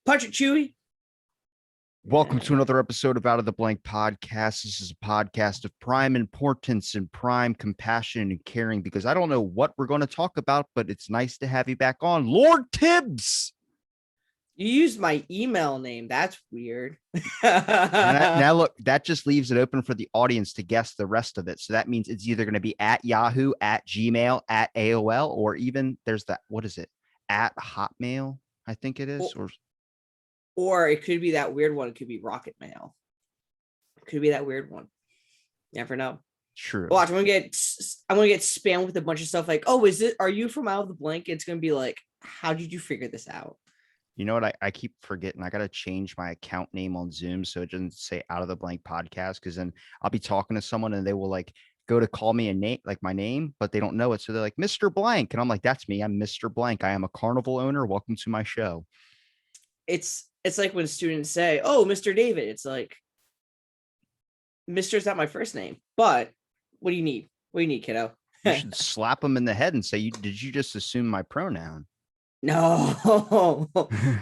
Punch it, Chewy. Welcome to another episode of Out of the Blank Podcast. This is a podcast of prime importance and prime compassion and caring because I don't know what we're going to talk about, but it's nice to have you back on. Lord Tibbs. You used my email name. That's weird. Now, look, that just leaves it open for the audience to guess the rest of it. So that means it's either going to be at Yahoo, at Gmail, at AOL, or even there's that, what is it? At Hotmail, I think it is. Or it could be that weird one. It could be Rocket Mail. It could be that weird one. Never know. True. Watch, I'm gonna get spammed with a bunch of stuff like, "Oh, are you from Out of the Blank?" It's gonna be like, "How did you figure this out?" You know what? I keep forgetting. I got to change my account name on Zoom so it doesn't say Out of the Blank Podcast, because then I'll be talking to someone and they will like go to call me a name, like my name, but they don't know it. So they're like, Mr. Blank. And I'm like, that's me. I'm Mr. Blank. I am a carnival owner. Welcome to my show. It's like when students say, "Oh, Mr. David." It's like, Mr. is not my first name, but what do you need? What do you need, kiddo? You should slap them in the head and say, did you just assume my pronoun? No,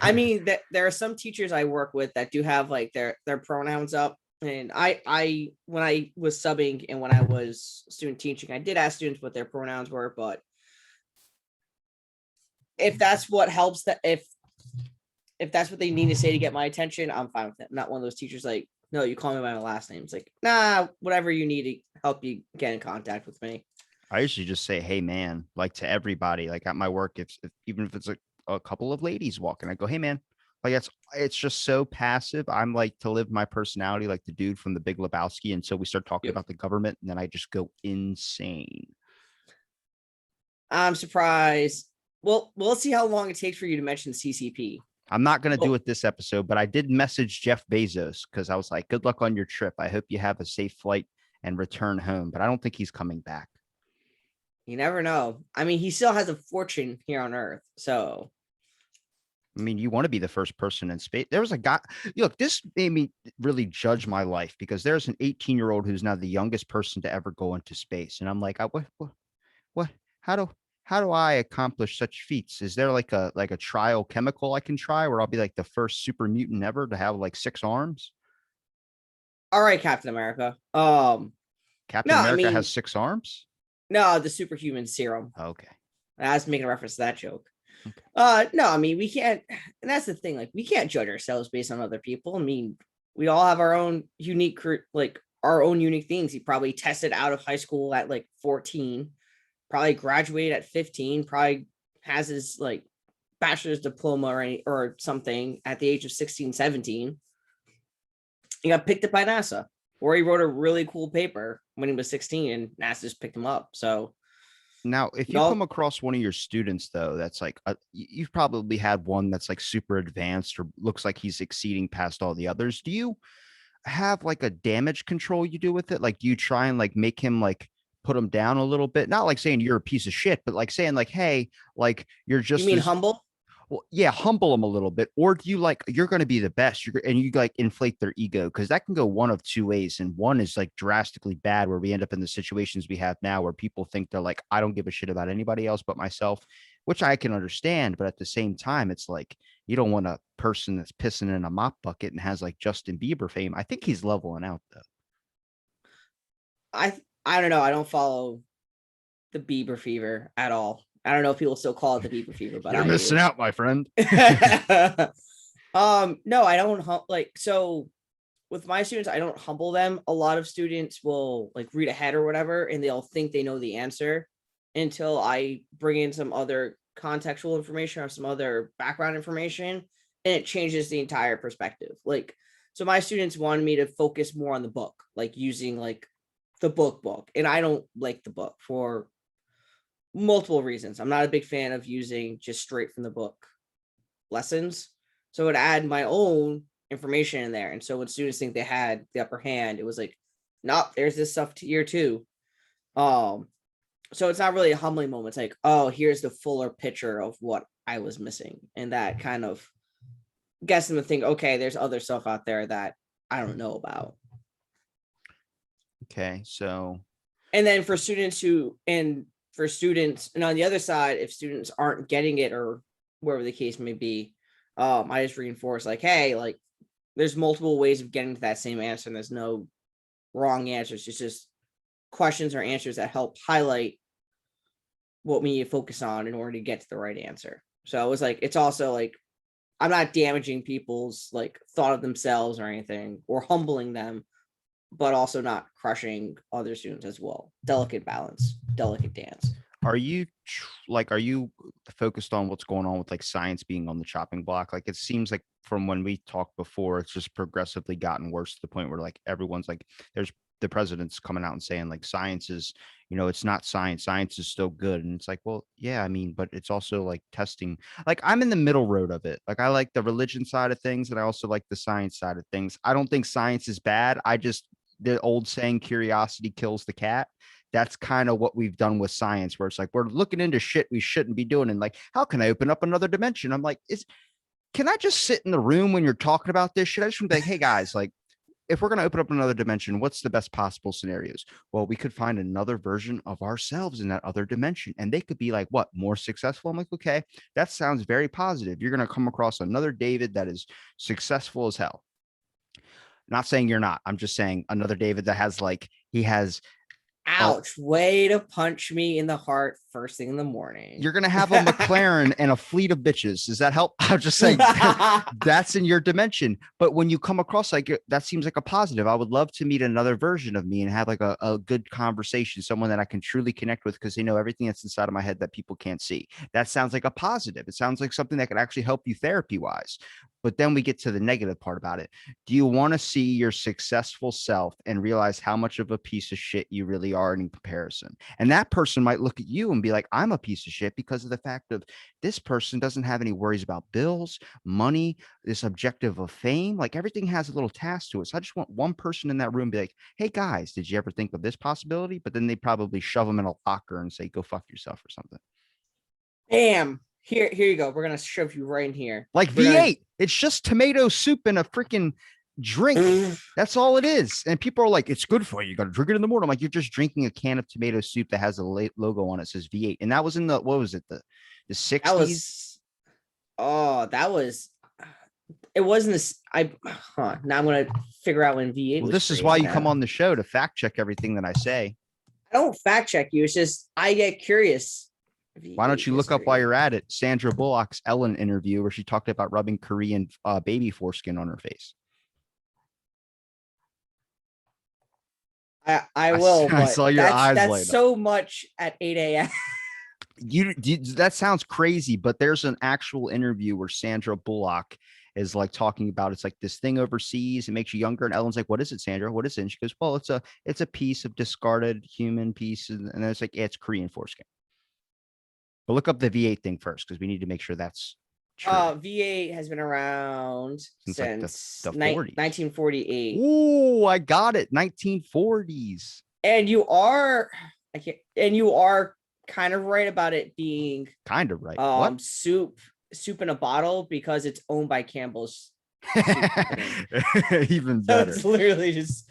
I mean there are some teachers I work with that do have like their pronouns up, and I when I was subbing and when I was student teaching, I did ask students what their pronouns were, but if that's what helps, that if that's what they need to say to get my attention, I'm fine with it. I'm not one of those teachers like, no, you call me by my last name. It's like, nah, whatever you need to help you get in contact with me. I usually just say, hey, man, like to everybody, like at my work, if even if it's a couple of ladies walking, I go, hey, man, like it's just so passive. I'm like to live my personality like the dude from the Big Lebowski until we start talking about the government. And then I just go insane. I'm surprised. Well, let's see how long it takes for you to mention CCP. I'm not going to do it this episode, but I did message Jeff Bezos because I was like, good luck on your trip. I hope you have a safe flight and return home, but I don't think he's coming back. You never know. I mean, he still has a fortune here on Earth. So, I mean, you want to be the first person in space. There was a guy. Look, this made me really judge my life because there's an 18-year-old who's now the youngest person to ever go into space. And I'm like, what, how do I accomplish such feats? Is there like a trial chemical I can try where I'll be like the first super mutant ever to have like 6 arms? All right, Captain America. Captain America has 6 arms? No, the superhuman serum. Okay. I was making a reference to that joke. Okay. No, I mean, we can't, and that's the thing, like, we can't judge ourselves based on other people. I mean, we all have our own unique, like, our own unique things. He probably tested out of high school at like 14, probably graduated at 15, probably has his like bachelor's diploma or something at the age of 16, 17. He got picked up by NASA, or he wrote a really cool paper when he was 16 and NASA just picked him up. So now, if you come across one of your students, though, that's like, you've probably had one that's like super advanced or looks like he's exceeding past all the others. Do you have like a damage control you do with it? Like, do you try and like make him like put him down a little bit? Not like saying you're a piece of shit, but like saying like, hey, like you're just. You mean humble? Well, yeah, humble them a little bit. Or do you like, you're going to be the best, and you like inflate their ego? Because that can go one of two ways. And one is like drastically bad, where we end up in the situations we have now where people think they're like, I don't give a shit about anybody else but myself, which I can understand. But at the same time, it's like, you don't want a person that's pissing in a mop bucket and has like Justin Bieber fame. I think he's leveling out, though. I don't know. I don't follow the Bieber fever at all. I don't know if people still call it the Bieber fever, but you're missing out, my friend. No, I don't like, so with my students, I don't humble them. A lot of students will like read ahead or whatever, and they'll think they know the answer until I bring in some other contextual information or some other background information, and it changes the entire perspective. Like, so my students wanted me to focus more on the book, like using like the book, and I don't like the book for multiple reasons. I'm not a big fan of using just straight from the book lessons. So I would add my own information in there. And so when students think they had the upper hand, it was like, nope, there's this stuff to year 2. So it's not really a humbling moment. It's like, oh, here's the fuller picture of what I was missing. And that kind of gets them to think, okay, there's other stuff out there that I don't know about. Okay, so. And then for students and on the other side, if students aren't getting it or wherever the case may be, I just reinforce like, hey, like there's multiple ways of getting to that same answer, and there's no wrong answers. It's just questions or answers that help highlight what we need to focus on in order to get to the right answer. So it was like, it's also like, I'm not damaging people's like thought of themselves or anything or humbling them, but also not crushing other students as well. Delicate balance, delicate dance. Are you are you focused on what's going on with like science being on the chopping block? Like it seems like from when we talked before, it's just progressively gotten worse to the point where like everyone's like, there's the president's coming out and saying like science is, it's not science. Science is still good. And it's like, well, yeah, I mean, but it's also like testing. Like I'm in the middle road of it. Like I like the religion side of things and I also like the science side of things. I don't think science is bad. I just, the old saying, curiosity kills the cat. That's kind of what we've done with science, where it's like we're looking into shit we shouldn't be doing. And like, how can I open up another dimension? I'm like, can I just sit in the room when you're talking about this shit? I just want to be like, hey guys, like, if we're going to open up another dimension, what's the best possible scenarios? Well, we could find another version of ourselves in that other dimension. And they could be like, what, more successful? I'm like, okay, that sounds very positive. You're going to come across another David that is successful as hell. Not saying you're not. I'm just saying another David that has like, he has Ouch, way to punch me in the heart first thing in the morning. you're gonna have a McLaren and a fleet of bitches. Does that help? I'm just saying that's in your dimension. But when you come across like that seems like a positive. I would love to meet another version of me and have like a good conversation, someone that I can truly connect with because they know everything that's inside of my head that people can't see. That sounds like a positive. It sounds like something that could actually help you therapy wise. But then we get to the negative part about it. Do you want to see your successful self and realize how much of a piece of shit you really are in comparison? And that person might look at you and be like, I'm a piece of shit because of the fact of this person doesn't have any worries about bills, money, this objective of fame. Like everything has a little task to it. So I just want one person in that room be like, hey guys, did you ever think of this possibility? But then they probably shove them in a locker and say, go fuck yourself or something. Bam. Here you go. We're gonna shove you right in here. Like V8, it's just tomato soup and a freaking drink. That's all it is. And people are like, it's good for you. You got to drink it in the morning. I'm like, you're just drinking a can of tomato soup that has a logo on it. It says V8. And that was in the, what was it? The 60s? That was, oh, that was, it wasn't this. Now I'm going to figure out when V8 Well, was this is why you now. come on the show to fact check everything that I say. I don't fact check you. It's just, I get curious. Why don't you look up while you're at it Sandra Bullock's Ellen interview where she talked about rubbing Korean baby foreskin on her face. I will. I saw your eyes light up. That's so much at 8 a.m. That sounds crazy, but there's an actual interview where Sandra Bullock is like talking about it's like this thing overseas. It makes you younger. And Ellen's like, what is it, Sandra? What is it? And she goes, well, it's a piece of discarded human piece. And then it's like, yeah, it's Korean foreskin. But look up the V8 thing first because we need to make sure that's true. V8 has been around since like the 1948. Ooh, I got it. 1940s. And you are kind of right about it being kind of right. What? Soup in a bottle because it's owned by Campbell's. Even better. So it's literally just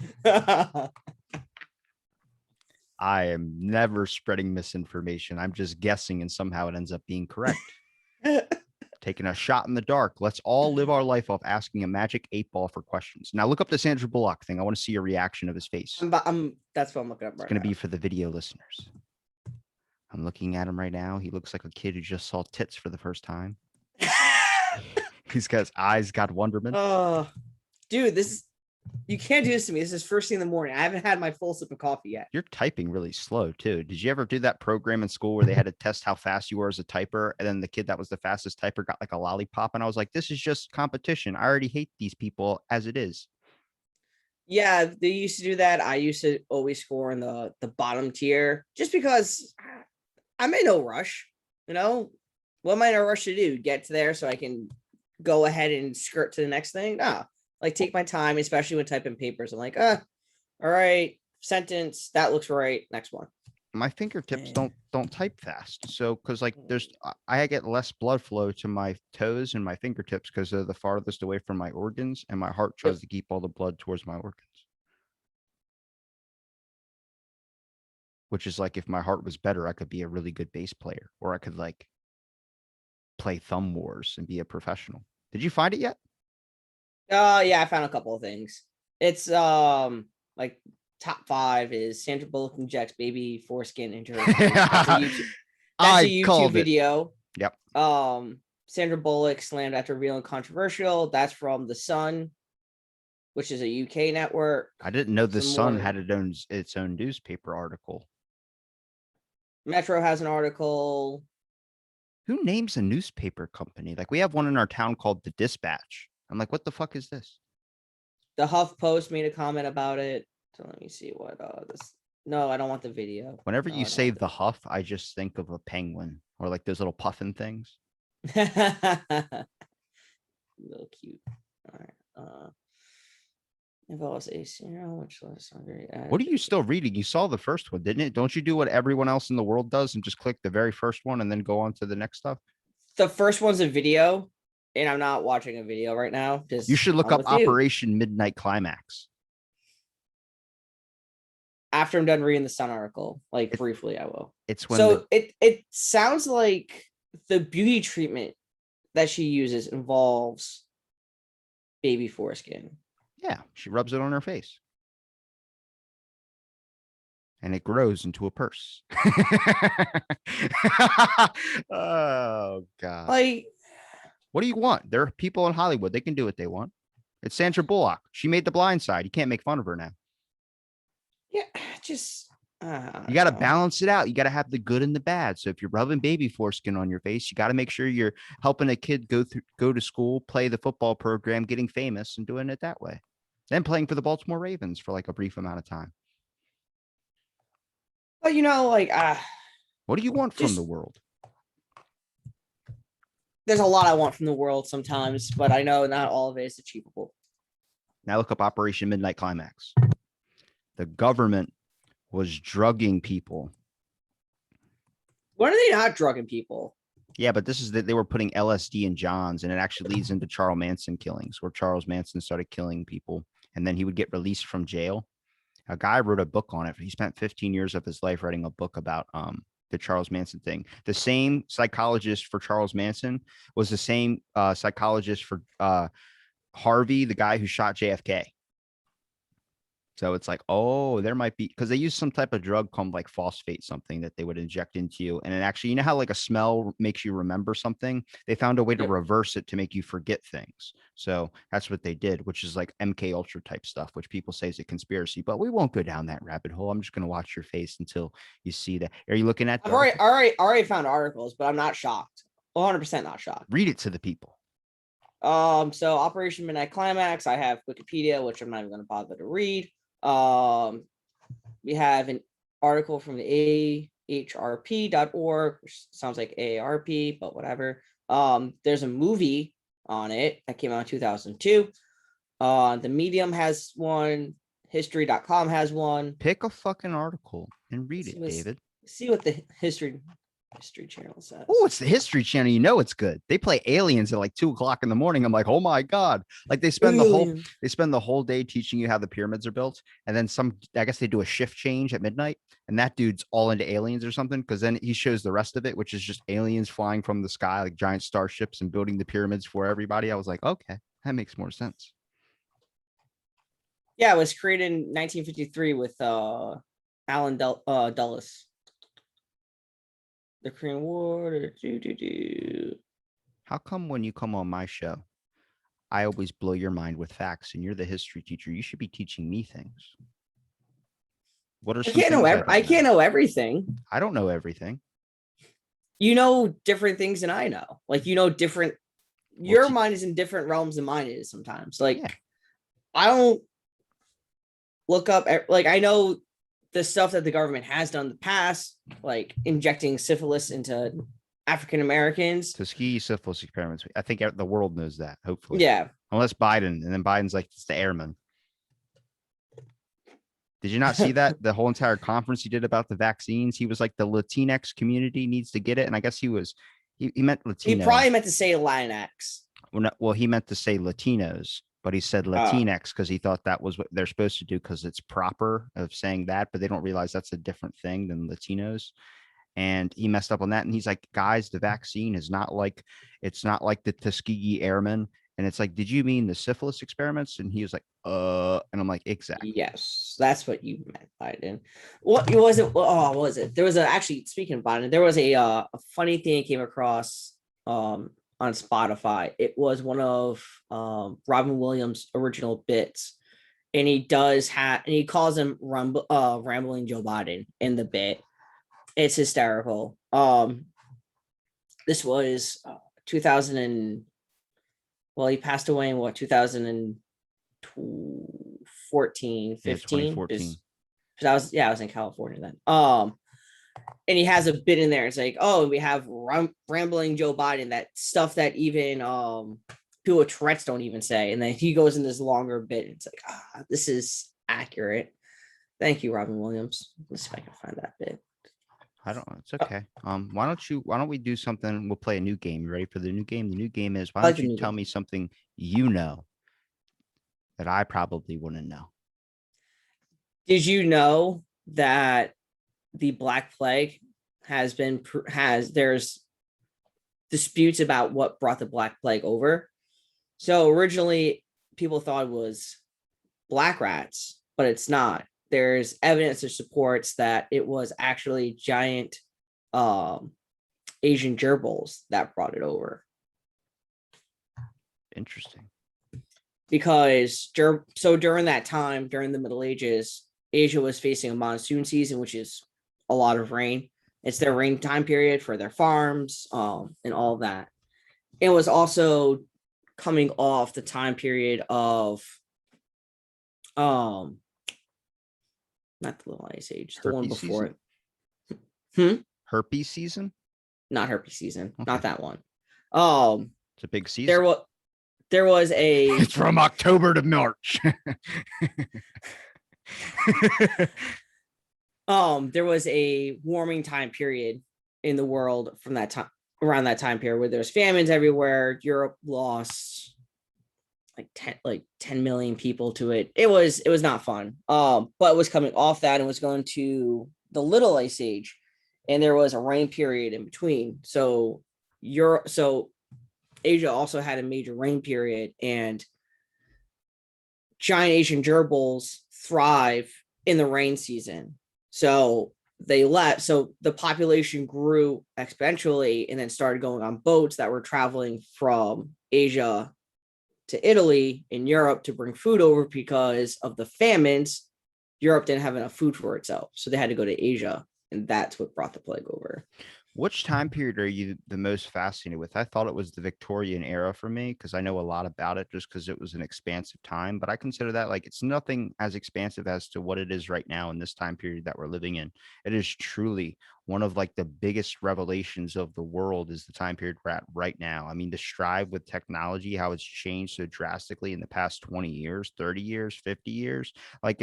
I am never spreading misinformation. I'm just guessing and somehow it ends up being correct. Taking a shot in the dark. Let's all live our life off asking a magic 8-ball for questions. Now look up the Sandra Bullock thing. I want to see your reaction of his face. That's what I'm looking up right now. It's going to be for the video listeners. I'm looking at him right now. He looks like a kid who just saw tits for the first time. He's got his eyes got wonderment. Oh, dude, you can't do this to me. This is first thing in the morning. I haven't had my full sip of coffee yet. You're typing really slow too. Did you ever do that program in school where they had to test how fast you were as a typer? And then the kid that was the fastest typer got like a lollipop. And I was like, this is just competition. I already hate these people as it is. Yeah, they used to do that. I used to always score in the bottom tier just because I'm in no rush. What am I in a rush to do? Get to there so I can go ahead and skirt to the next thing? No. Like take my time, especially when typing papers. I'm like, all right, sentence, that looks right. Next one. My fingertips don't type fast. So because like I get less blood flow to my toes and my fingertips because they're the farthest away from my organs, and my heart tries to keep all the blood towards my organs. Which is like if my heart was better, I could be a really good bass player, or I could like play Thumb Wars and be a professional. Did you find it yet? Yeah, I found a couple of things. It's like top 5 is Sandra Bullock injects baby foreskin into her face. That's a YouTube. That's a I YouTube called it. video. Yep. Sandra Bullock slammed after revealing controversial. That's from The Sun, which is a UK network. I didn't know the Some Sun more. had its own newspaper article. Metro has an article. Who names a newspaper company? Like we have one in our town called the Dispatch. I'm like, what the fuck is this? The Huff Post made a comment about it. So let me see what this. No, I don't want the video. Whenever No, you I don't say want the Huff, I just think of a penguin or like those little puffin things. the little cute. All right. If I was a serial, which was very. What are you still reading? You saw the first one, didn't it? Don't you do what everyone else in the world does and just click the very first one and then go on to the next stuff? The first one's a video, and I'm not watching a video right now. You Just should look I'm up with you. Operation Midnight Climax. After I'm done reading the Sun article, like It- briefly, I will. It's when So it sounds like the beauty treatment that she uses involves baby foreskin. yeah, she rubs it on her face. And it grows into a purse. Oh God. Like, What do you want? There are people in Hollywood. They can do what they want. It's Sandra Bullock. She made The Blind Side. You can't make fun of her now. yeah, just You got to balance it out. You got to have the good and the bad. So if you're rubbing baby foreskin on your face, you got to make sure you're helping a kid go to school, play the football program, getting famous, and doing it that way. Then playing for the Baltimore Ravens for like a brief amount of time. But like What do you want from just the world? there's a lot I want from the world sometimes, but I know not all of it is achievable. Now look up Operation Midnight Climax. The government was drugging people. When are they not drugging people? Yeah, but this is that they were putting LSD in Johns, and it actually leads into Charles Manson killings, where Charles Manson started killing people, and then he would get released from jail. A guy wrote a book on it. He spent 15 years of his life writing a book about the Charles Manson thing. The same psychologist for Charles Manson was the same psychologist for Harvey, the guy who shot JFK. So it's like, oh, there might be, because they use some type of drug called like phosphate, something that they would inject into you. And it actually, you know how like a smell makes you remember something? They found a way to reverse it to make you forget things. So that's what they did, which is like MK Ultra type stuff, which people say is a conspiracy, but we won't go down that rabbit hole. I'm just going to watch your face until you see that. Are you looking at? I've already found articles, but I'm not shocked. 100% not shocked. Read it to the people. So Operation Midnight Climax, I have Wikipedia, which I'm not even going to bother to read. We have an article from the ahrp.org, which sounds like AARP, but whatever. There's a movie on it that came out in 2002. The Medium has one. History.com has one. Pick a fucking article and read it, David. See what the History Channel says. Oh, it's the History Channel. You know it's good. They play aliens at like 2:00 in the morning. I'm like, oh my God. Like they spend the whole day teaching you how the pyramids are built. And then I guess they do a shift change at midnight. And that dude's all into aliens or something. Cause then he shows the rest of it, which is just aliens flying from the sky, like giant starships and building the pyramids for everybody. I was like, okay, that makes more sense. Yeah, it was created in 1953 with Alan Dulles. The Korean War. How come when you come on my show, I always blow your mind with facts and you're the history teacher? You should be teaching me things. What are some I can't know everything. I don't know everything. You know different things than I know. Like different. Your mind is in different realms than mine is sometimes. Like yeah. I don't look up. Like I know the stuff that the government has done in the past, like injecting syphilis into African Americans. Tuskegee syphilis experiments. I think the world knows that, hopefully. Yeah. Unless Biden, and then Biden's like, it's the airman. Did you not see that? The whole entire conference he did about the vaccines, he was like, the Latinx community needs to get it. And I guess he meant Latino. He probably meant to say Latinx. Well, he meant to say Latinos. But he said Latinx because he thought that was what they're supposed to do because it's proper of saying that, but they don't realize that's a different thing than Latinos. And he messed up on that. And he's like, guys, the vaccine is not like the Tuskegee Airmen. And it's like, did you mean the syphilis experiments? And he was like, and I'm like, exactly. Yes, that's what you meant, Biden. What was it? Oh, what was it? There was actually speaking of Biden, there was a funny thing I came across on Spotify. It was one of Robin Williams' original bits, and he calls him Rambling Joe Biden in the bit. It's hysterical. This was 2000 and well, he passed away in what 2014, Yeah, 15. 2014. Because I was in California then. And he has a bit in there. It's like, oh, we have rambling Joe Biden, that stuff that even people with Tourette's don't even say. And then he goes in this longer bit. And it's like, this is accurate. Thank you, Robin Williams. Let's see if I can find that bit. I don't. It's okay. Why don't we do something? We'll play a new game. You ready for the new game? The new game is, why don't you tell me something you know that I probably wouldn't know? Did you know that the Black Plague there's disputes about what brought the Black Plague over? So originally people thought it was black rats, but it's not. There's evidence that supports that it was actually giant Asian gerbils that brought it over. Interesting. Because during that time, during the Middle Ages, Asia was facing a monsoon season, which is a lot of rain. It's their rain time period for their farms, and all that. It was also coming off the time period of not the Little Ice Age, the one before it. Herpes season? Not herpes season. Okay. Not that one. It's a big season. There was a. It's from October to March. There was a warming time period in the world from that time, around that time period, where there's famines everywhere. Europe lost like 10 million people to it. It was not fun. But it was coming off that and was going to the Little Ice Age, and there was a rain period in between. So Asia also had a major rain period, and giant Asian gerbils thrive in the rain season. So they left. So the population grew exponentially and then started going on boats that were traveling from Asia to Italy and Europe to bring food over, because of the famines. Europe didn't have enough food for itself. So they had to go to Asia. And that's what brought the plague over. Which time period are you the most fascinated with? I thought it was the Victorian era for me, because I know a lot about it just because it was an expansive time. But I consider that like it's nothing as expansive as to what it is right now in this time period that we're living in. It is truly one of like the biggest revelations of the world is the time period we're at right now. I mean, to strive with technology, how it's changed so drastically in the past 20 years, 30 years, 50 years. Like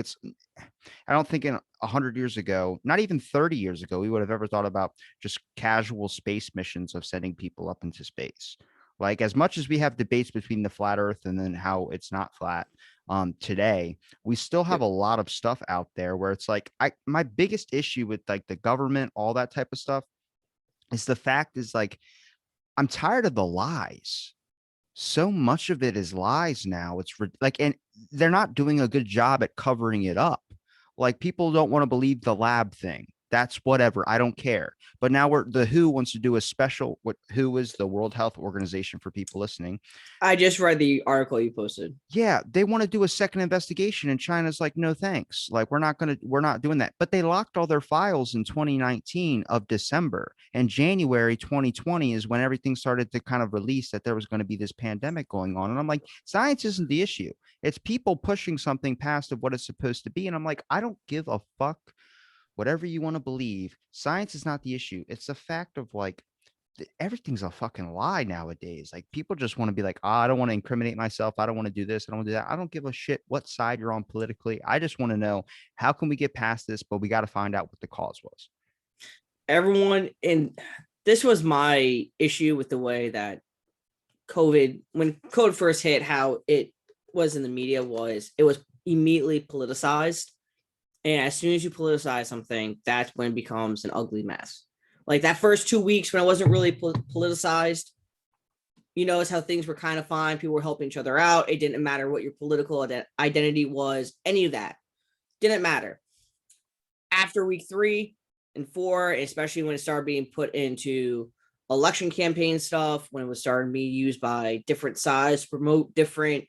I don't think in 100 years ago, not even 30 years ago, we would have ever thought about just casual space missions of sending people up into space. Like, as much as we have debates between the flat earth and then how it's not flat today, we still have a lot of stuff out there where it's like, my biggest issue with like the government, all that type of stuff, is the fact is like, I'm tired of the lies. So much of it is lies now. It's like, and they're not doing a good job at covering it up. Like, people don't want to believe the lab thing. That's whatever. I don't care. But now the WHO wants to do a special, WHO is the World Health Organization for people listening. I just read the article you posted. Yeah, they want to do a second investigation, and China's like, no, thanks. Like, we're not doing that. But they locked all their files in 2019 of December, and January 2020 is when everything started to kind of release that there was going to be this pandemic going on. And I'm like, science isn't the issue. It's people pushing something past of what it's supposed to be. And I'm like, I don't give a fuck. Whatever you want to believe, science is not the issue. It's the fact of like, everything's a fucking lie nowadays. Like, people just want to be like, I don't want to incriminate myself. I don't want to do this. I don't want to do that. I don't give a shit what side you're on politically. I just want to know, how can we get past this? But we got to find out what the cause was. Everyone, and this was my issue with the way that when COVID first hit, how it was in the media it was immediately politicized. And as soon as you politicize something, that's when it becomes an ugly mess. Like that first 2 weeks when it wasn't really politicized, You notice how things were kind of fine. People were helping each other out. It didn't matter what your political identity was, any of that. Didn't matter. After week 3 and 4, especially when it started being put into election campaign stuff, when it was starting to be used by different sides to promote different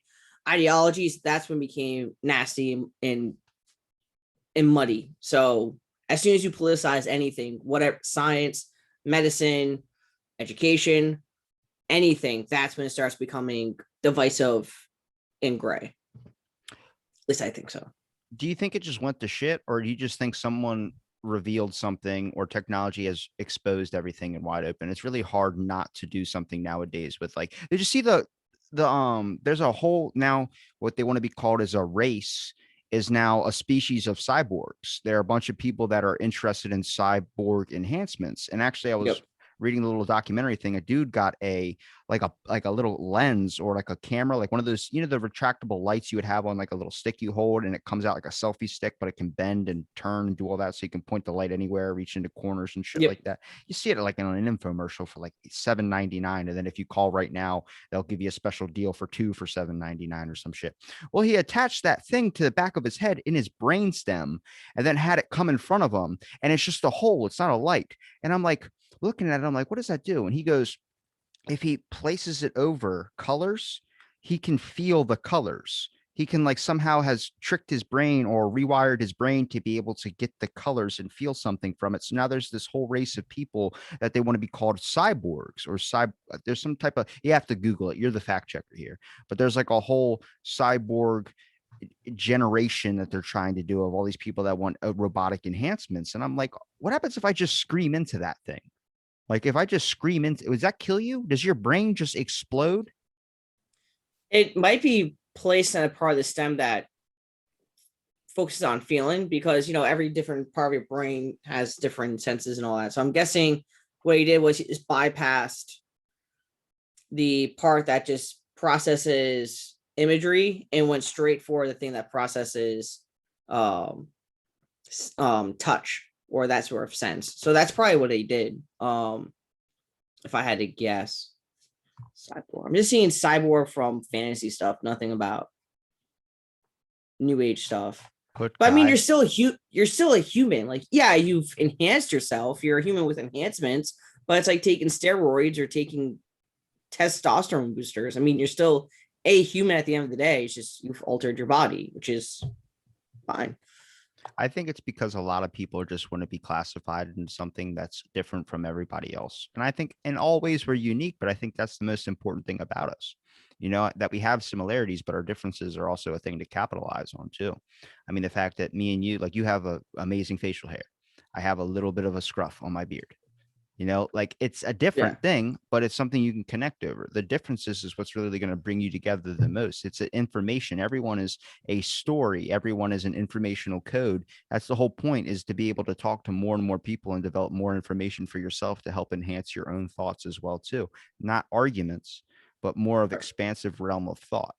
ideologies, that's when it became nasty and muddy. So as soon as you politicize anything, whatever, science, medicine, education, anything, that's when it starts becoming divisive and gray. At least I think so. Do you think it just went to shit, or do you just think someone revealed something or technology has exposed everything and wide open? It's really hard not to do something nowadays with, like, did you see there's a whole, now what they want to be called as a race is now a species of cyborgs. There are a bunch of people that are interested in cyborg enhancements. And actually I was reading the little documentary thing. A dude got a little lens or like a camera, like one of those, you know, the retractable lights you would have on like a little stick you hold, and it comes out like a selfie stick, but it can bend and turn and do all that. So you can point the light anywhere, reach into corners and shit like that. You see it like in an infomercial for like $7.99. And then if you call right now, they'll give you a special deal for 2 for $7.99 or some shit. Well, he attached that thing to the back of his head in his brainstem and then had it come in front of him. And it's just a hole. It's not a light. And I'm like, looking at it, I'm like, what does that do? And he goes, if he places it over colors, he can feel the colors. He can, like, somehow has tricked his brain or rewired his brain to be able to get the colors and feel something from it. So now there's this whole race of people that they want to be called cyborgs or there's some type of, you have to Google it. You're the fact checker here, but there's like a whole cyborg generation that they're trying to do of all these people that want robotic enhancements. And I'm like, what happens if I just scream into that thing? Like, if I just scream into, does that kill you? Does your brain just explode? It might be placed in a part of the stem that focuses on feeling, because, you know, every different part of your brain has different senses and all that. So I'm guessing what he did was he just bypassed the part that just processes imagery and went straight for the thing that processes touch or that sort of sense. So that's probably what he did. If I had to guess. Cyborg. I'm just seeing cyborg from fantasy stuff, nothing about new age stuff. But I mean, you're still a human. Like, yeah, you've enhanced yourself. You're a human with enhancements, but it's like taking steroids or taking testosterone boosters. I mean, you're still a human at the end of the day. It's just you've altered your body, which is fine. I think it's because a lot of people just want to be classified into something that's different from everybody else. And I think in all ways we're unique, but I think that's the most important thing about us, you know, that we have similarities, but our differences are also a thing to capitalize on too. I mean, the fact that me and you, like, you have a amazing facial hair. I have a little bit of a scruff on my beard. You know, like, it's a different thing, but it's something you can connect over. The differences is what's really going to bring you together the most. It's information. Everyone is a story. Everyone is an informational code. That's the whole point, is to be able to talk to more and more people and develop more information for yourself to help enhance your own thoughts as well, too. Not arguments, but more of expansive realm of thought.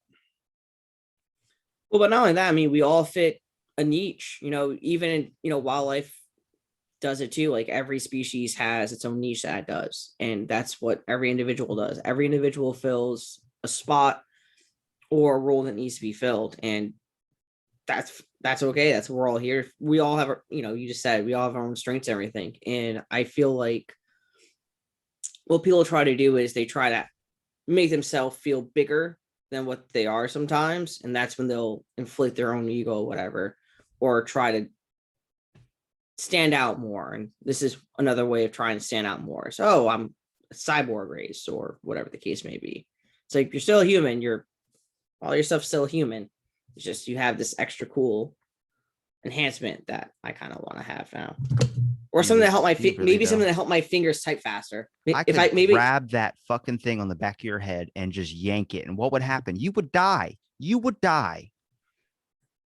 Well, but not only that, I mean, we all fit a niche, you know, even in, you know, wildlife does it too. Like, every species has its own niche that it does, and that's what every individual does. Every individual fills a spot or a role that needs to be filled, and that's okay. That's what we're all here. We all have, you know, you just said we all have our own strengths and everything, and I feel like what people try to do is they try to make themselves feel bigger than what they are sometimes, and that's when they'll inflate their own ego or whatever, or try to stand out more. And this is another way of trying to stand out more. So, oh, I'm a cyborg race or whatever the case may be. It's like, you're still a human. You're all your stuff's still human. It's just you have this extra cool enhancement that I kind of want to have now, or something that help my something that help my fingers type faster. If I maybe grab that fucking thing on the back of your head and just yank it, and what would happen? You would die. You would die.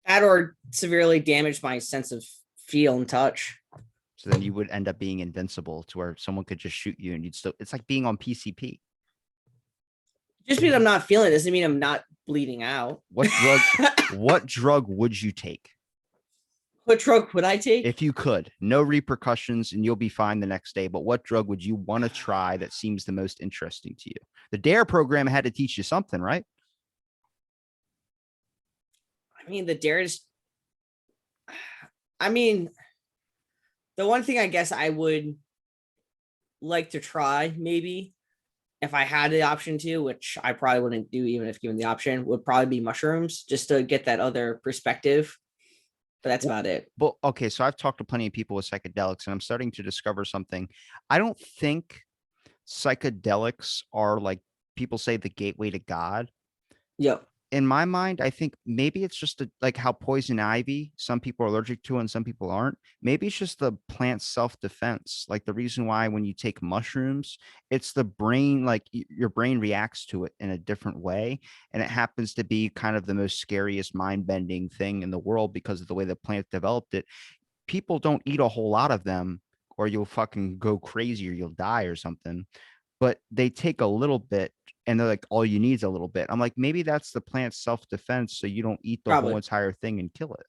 That, or severely damage my sense of feel and touch. So then you would end up being invincible, to where someone could just shoot you and you'd still, it's like being on PCP. Just because I'm not feeling it doesn't mean I'm not bleeding out. What drug would you take? What drug would I take? If you could, no repercussions and you'll be fine the next day. But what drug would you want to try that seems the most interesting to you? The DARE program had to teach you something, right? I mean, the dares. I mean, the one thing I guess I would like to try, maybe if I had the option to, which I probably wouldn't do even if given the option, would probably be mushrooms, just to get that other perspective. But that's Well, about it. but okay, so I've talked to plenty of people with psychedelics, and I'm starting to discover something. I don't think psychedelics are like people say the gateway to God. Yep, In my mind, I think maybe it's just like how poison ivy, some people are allergic to it and some people aren't. Maybe it's just the plant's self-defense. Like the reason why when you take mushrooms, it's the brain, like your brain reacts to it in a different way. And it happens to be kind of the most scariest mind-bending thing in the world because of the way the plant developed it. People don't eat a whole lot of them or you'll fucking go crazy or you'll die or something, but they take a little bit and they're like, all you need is a little bit. I'm like, maybe that's the plant's self-defense so you don't eat the whole probably. entire thing and kill it.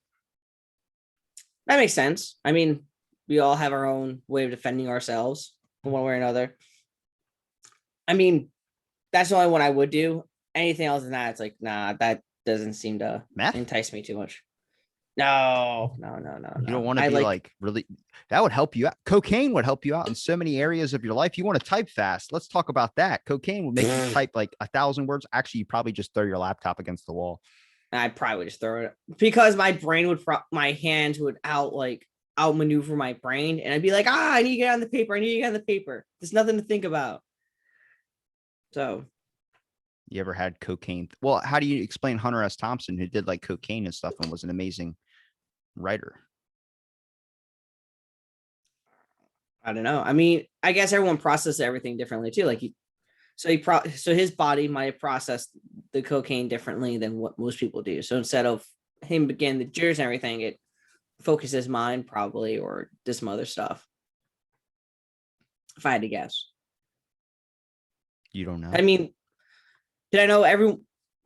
That makes sense. I mean, we all have our own way of defending ourselves in one way or another. I mean, that's the only one I would do. Anything else than that, it's like, nah, that doesn't seem to Meth? entice me too much. No, no, no, no, You don't no. want to I be like, like really, that would help you out. Cocaine would help you out in so many areas of your life. You want to type fast. Let's talk about that. Cocaine will make you type like 1,000 words. Actually, you probably just throw your laptop against the wall. I probably would just throw it because my brain would, my hands would outmaneuver my brain, and I'd be like, I need to get on the paper. I need to get on the paper. There's nothing to think about. So You ever had cocaine? Well, how do you explain Hunter S. Thompson, who did like cocaine and stuff and was an amazing writer? I don't know. I mean, I guess everyone processes everything differently too. Like so his body might have processed the cocaine differently than what most people do. So instead of him getting the jitters and everything, it focuses his mind probably or did some other stuff. If I had to guess. You don't know. I mean, did I know every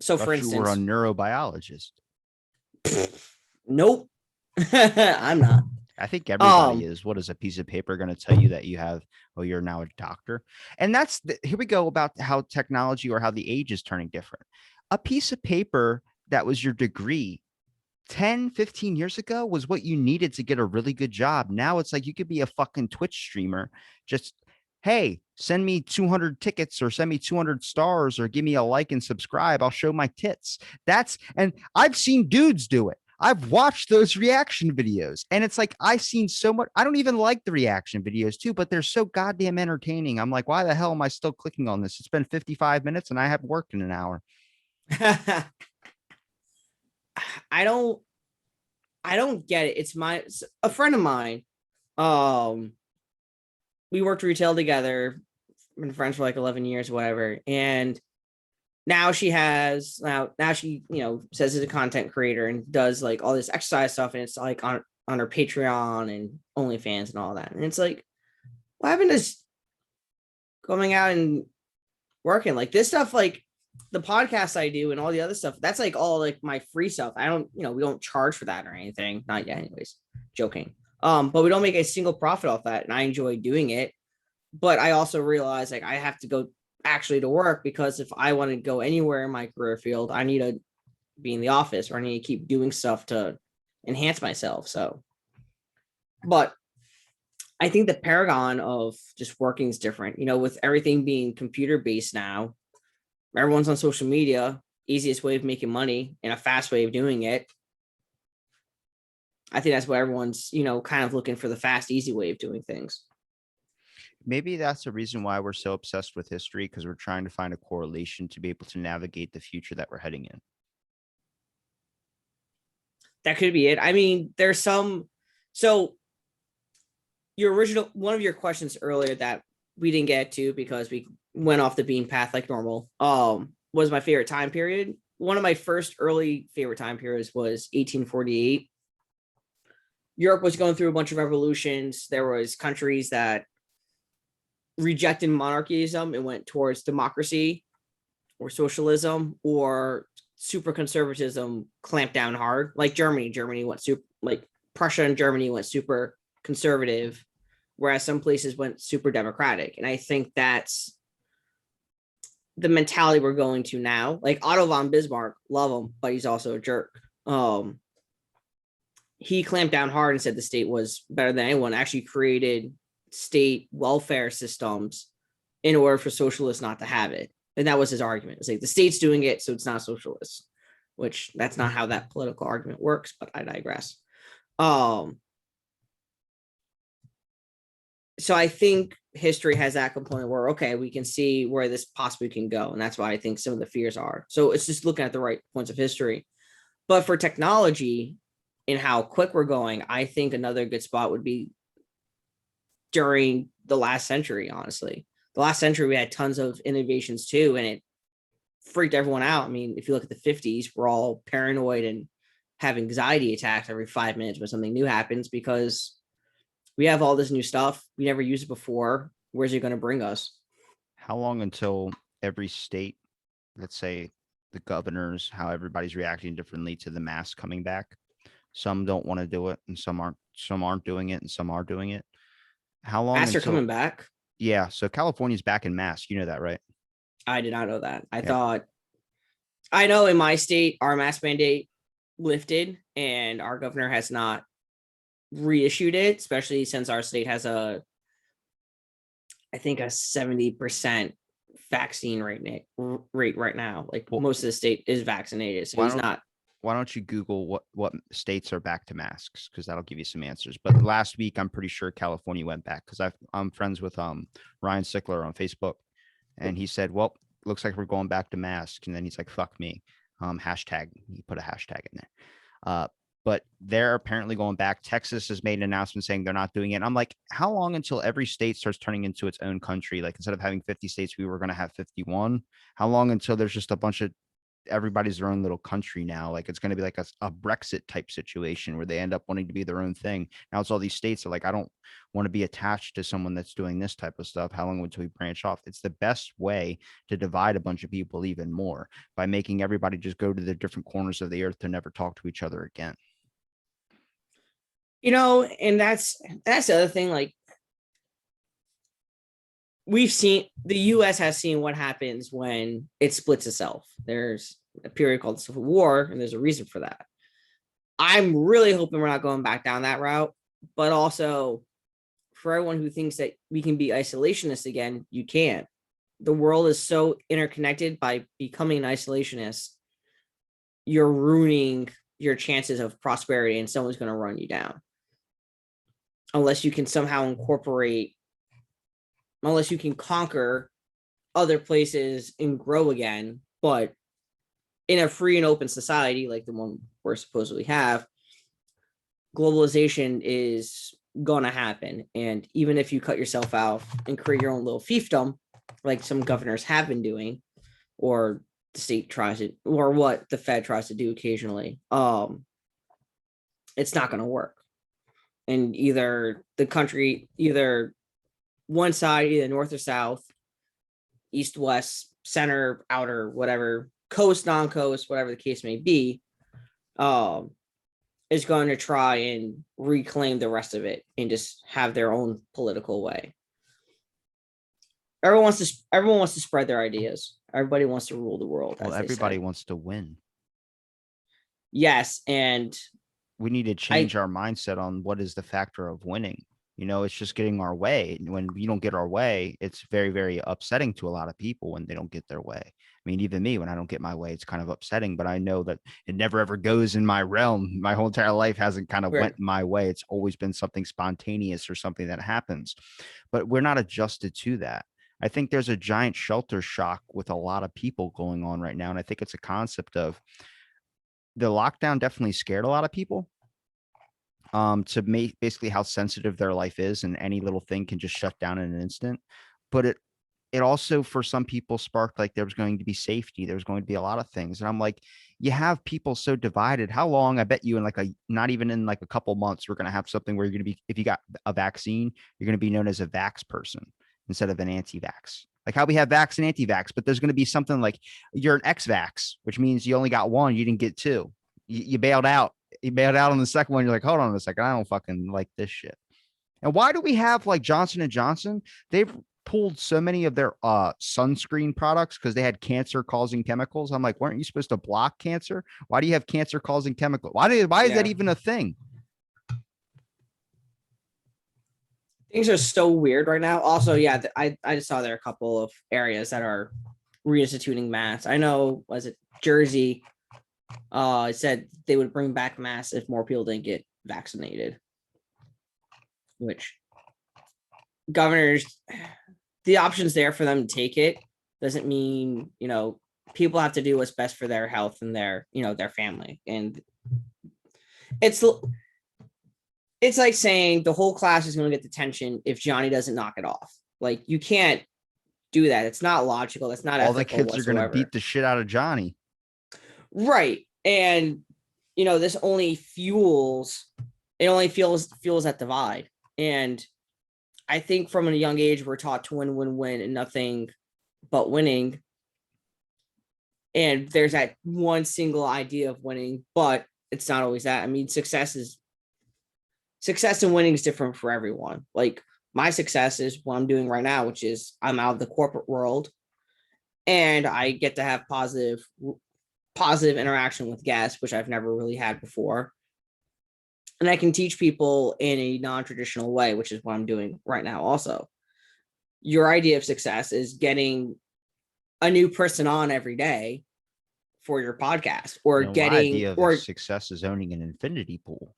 so for Thought you were a instance, neurobiologist. nope. I'm not. I think everybody Um is. What is a piece of paper going to tell you that you have? Oh, you're now a doctor. And here we go about how technology or how the age is turning different. A piece of paper that was your degree 10, 15 years ago was what you needed to get a really good job. Now it's like you could be a fucking Twitch streamer. Just, hey, send me 200 tickets or send me 200 stars or give me a like and subscribe. I'll show my tits. And I've seen dudes do it. I've watched those reaction videos and it's like I've seen so much. I don't even like the reaction videos too, but they're so goddamn entertaining. I'm like, why the hell am I still clicking on this? It's been 55 minutes and I haven't worked in an hour. I don't I don't get it. It's a friend of mine. Um we worked retail together, been friends for like 11 years, whatever. And now she, says is a content creator and does like all this exercise stuff. And it's like on her Patreon and OnlyFans and all that. And it's like, what happened to going out and working like this stuff? Like the podcast I do and all the other stuff, that's like all like my free stuff. I don't, we don't charge for that or anything. Not yet, anyways. Joking. But we don't make a single profit off that. And I enjoy doing it. But I also realize like I have to go actually to work because if I want to go anywhere in my career field, I need to be in the office or I need to keep doing stuff to enhance myself. So, but I think the paragon of just working is different, with everything being computer based now, everyone's on social media, easiest way of making money and a fast way of doing it. I think that's why everyone's, kind of looking for the fast, easy way of doing things. Maybe that's the reason why we're so obsessed with history because we're trying to find a correlation to be able to navigate the future that we're heading in. That could be it. I mean, there's so one of your questions earlier that we didn't get to because we went off the beam path like normal, was my favorite time period. One of my first early favorite time periods was 1848. Europe was going through a bunch of revolutions. There was countries that rejected monarchism and went towards democracy or socialism, or super conservatism clamped down hard, like Germany. Germany went super like Prussia and Germany went super conservative, whereas some places went super democratic. And I think that's the mentality we're going to now. Like Otto von Bismarck, love him, but he's also a jerk. He clamped down hard and said the state was better than anyone. Actually, created state welfare systems in order for socialists not to have it, and that was his argument. It's like the state's doing it, so it's not socialist. Which that's not how that political argument works. But I digress. So I think history has that component where, okay, we can see where this possibly can go. And that's why I think some of the fears are. So it's just looking at the right points of history. But for technology and how quick we're going, I think another good spot would be during the last century, honestly. The last century, we had tons of innovations too, and it freaked everyone out. I mean, if you look at the 50s, we're all paranoid and have anxiety attacks every 5 minutes when something new happens because we have all this new stuff. We never used it before. Where's it going to bring us? How long until every state, let's say the governors, how everybody's reacting differently to the mask coming back? Some don't want to do it and some aren't doing it and some are doing it. How long Masks are until coming back. Yeah, so California's back in mask. You know that, right? I did not know that. Yeah. I know in my state, our mask mandate lifted and our governor has not reissued it, especially since our state has I think a 70% vaccine rate right now. Like Well, most of the state is vaccinated. So why he's don't not. why don't you Google what states are back to masks? Because that'll give you some answers. But last week, I'm pretty sure California went back because I'm friends with Ryan Sickler on Facebook, and he said, "Well, looks like we're going back to masks." And then he's like, "Fuck me." Hashtag. He put a hashtag in there. But they're apparently going back. Texas has made an announcement saying they're not doing it. And I'm like, how long until every state starts turning into its own country? Like instead of having 50 states, we were going to have 51. How long until there's just a bunch of everybody's their own little country now? Like it's going to be like a Brexit type situation where they end up wanting to be their own thing. Now it's all these states are like, I don't want to be attached to someone that's doing this type of stuff. How long until we branch off? It's the best way to divide a bunch of people even more by making everybody just go to the different corners of the earth to never talk to each other again. And that's the other thing. Like we've seen, the US has seen what happens when it splits itself. There's a period called the Civil War, and there's a reason for that. I'm really hoping we're not going back down that route, but also for everyone who thinks that we can be isolationist again, you can't. The world is so interconnected. By becoming an isolationist, you're ruining your chances of prosperity and someone's going to run you down. Unless you can somehow unless you can conquer other places and grow again. But in a free and open society like the one we're supposedly have, globalization is going to happen. And even if you cut yourself out and create your own little fiefdom, like some governors have been doing, or the state tries it, or what the Fed tries to do occasionally, it's not going to work. And either one side, either north or south, east, west, center, outer, whatever, coast, non-coast, whatever the case may be, is going to try and reclaim the rest of it and just have their own political way. Everyone wants to spread their ideas. Everybody wants to rule the world. Well, everybody wants to win. Yes, and we need to change our mindset on what is the factor of winning. It's just getting our way. When we don't get our way, it's very, very upsetting to a lot of people when they don't get their way. I mean, even me, when I don't get my way, it's kind of upsetting, but I know that it never ever goes in my realm. My whole entire life hasn't kind of went my way. It's always been something spontaneous or something that happens, but we're not adjusted to that. I think there's a giant shelter shock with a lot of people going on right now. And I think it's a concept of the lockdown definitely scared a lot of people to make basically how sensitive their life is, and any little thing can just shut down in an instant. But it also, for some people, sparked like there was going to be safety. There was going to be a lot of things. And I'm like, you have people so divided. How long? I bet you not even in like a couple months, we're going to have something where you're going to be, if you got a vaccine, you're going to be known as a vax person instead of an anti-vax. Like how we have vax and anti-vax, but there's going to be something like you're an X-vax, which means you only got one, you didn't get two. You bailed out you bailed out on the second one. You're like, hold on a second, I don't fucking like this shit. And why do we have like Johnson and Johnson? They've pulled so many of their sunscreen products because they had cancer causing chemicals. I'm like, weren't you supposed to block cancer? Why do you have cancer causing chemical? Why is that even a thing? Things are so weird right now. Also, yeah, I just saw there are a couple of areas that are reinstituting masks. I know, was it Jersey? It said they would bring back masks if more people didn't get vaccinated. Which governors, the option's there for them to take it. Doesn't mean, people have to do what's best for their health and their, their family. And it's like saying the whole class is going to get detention if Johnny doesn't knock it off. Like, you can't do that. It's not logical. That's not all the ethical kids are going to beat the shit out of Johnny. Right. And, this only fuels that divide. And I think from a young age, we're taught to win, and nothing but winning. And there's that one single idea of winning, but it's not always that. I mean, success and winning is different for everyone. Like, my success is what I'm doing right now, which is I'm out of the corporate world and I get to have positive interaction with guests, which I've never really had before. And I can teach people in a non-traditional way, which is what I'm doing right now. Also, your idea of success is getting a new person on every day for your podcast, or my getting, idea of or success is owning an infinity pool.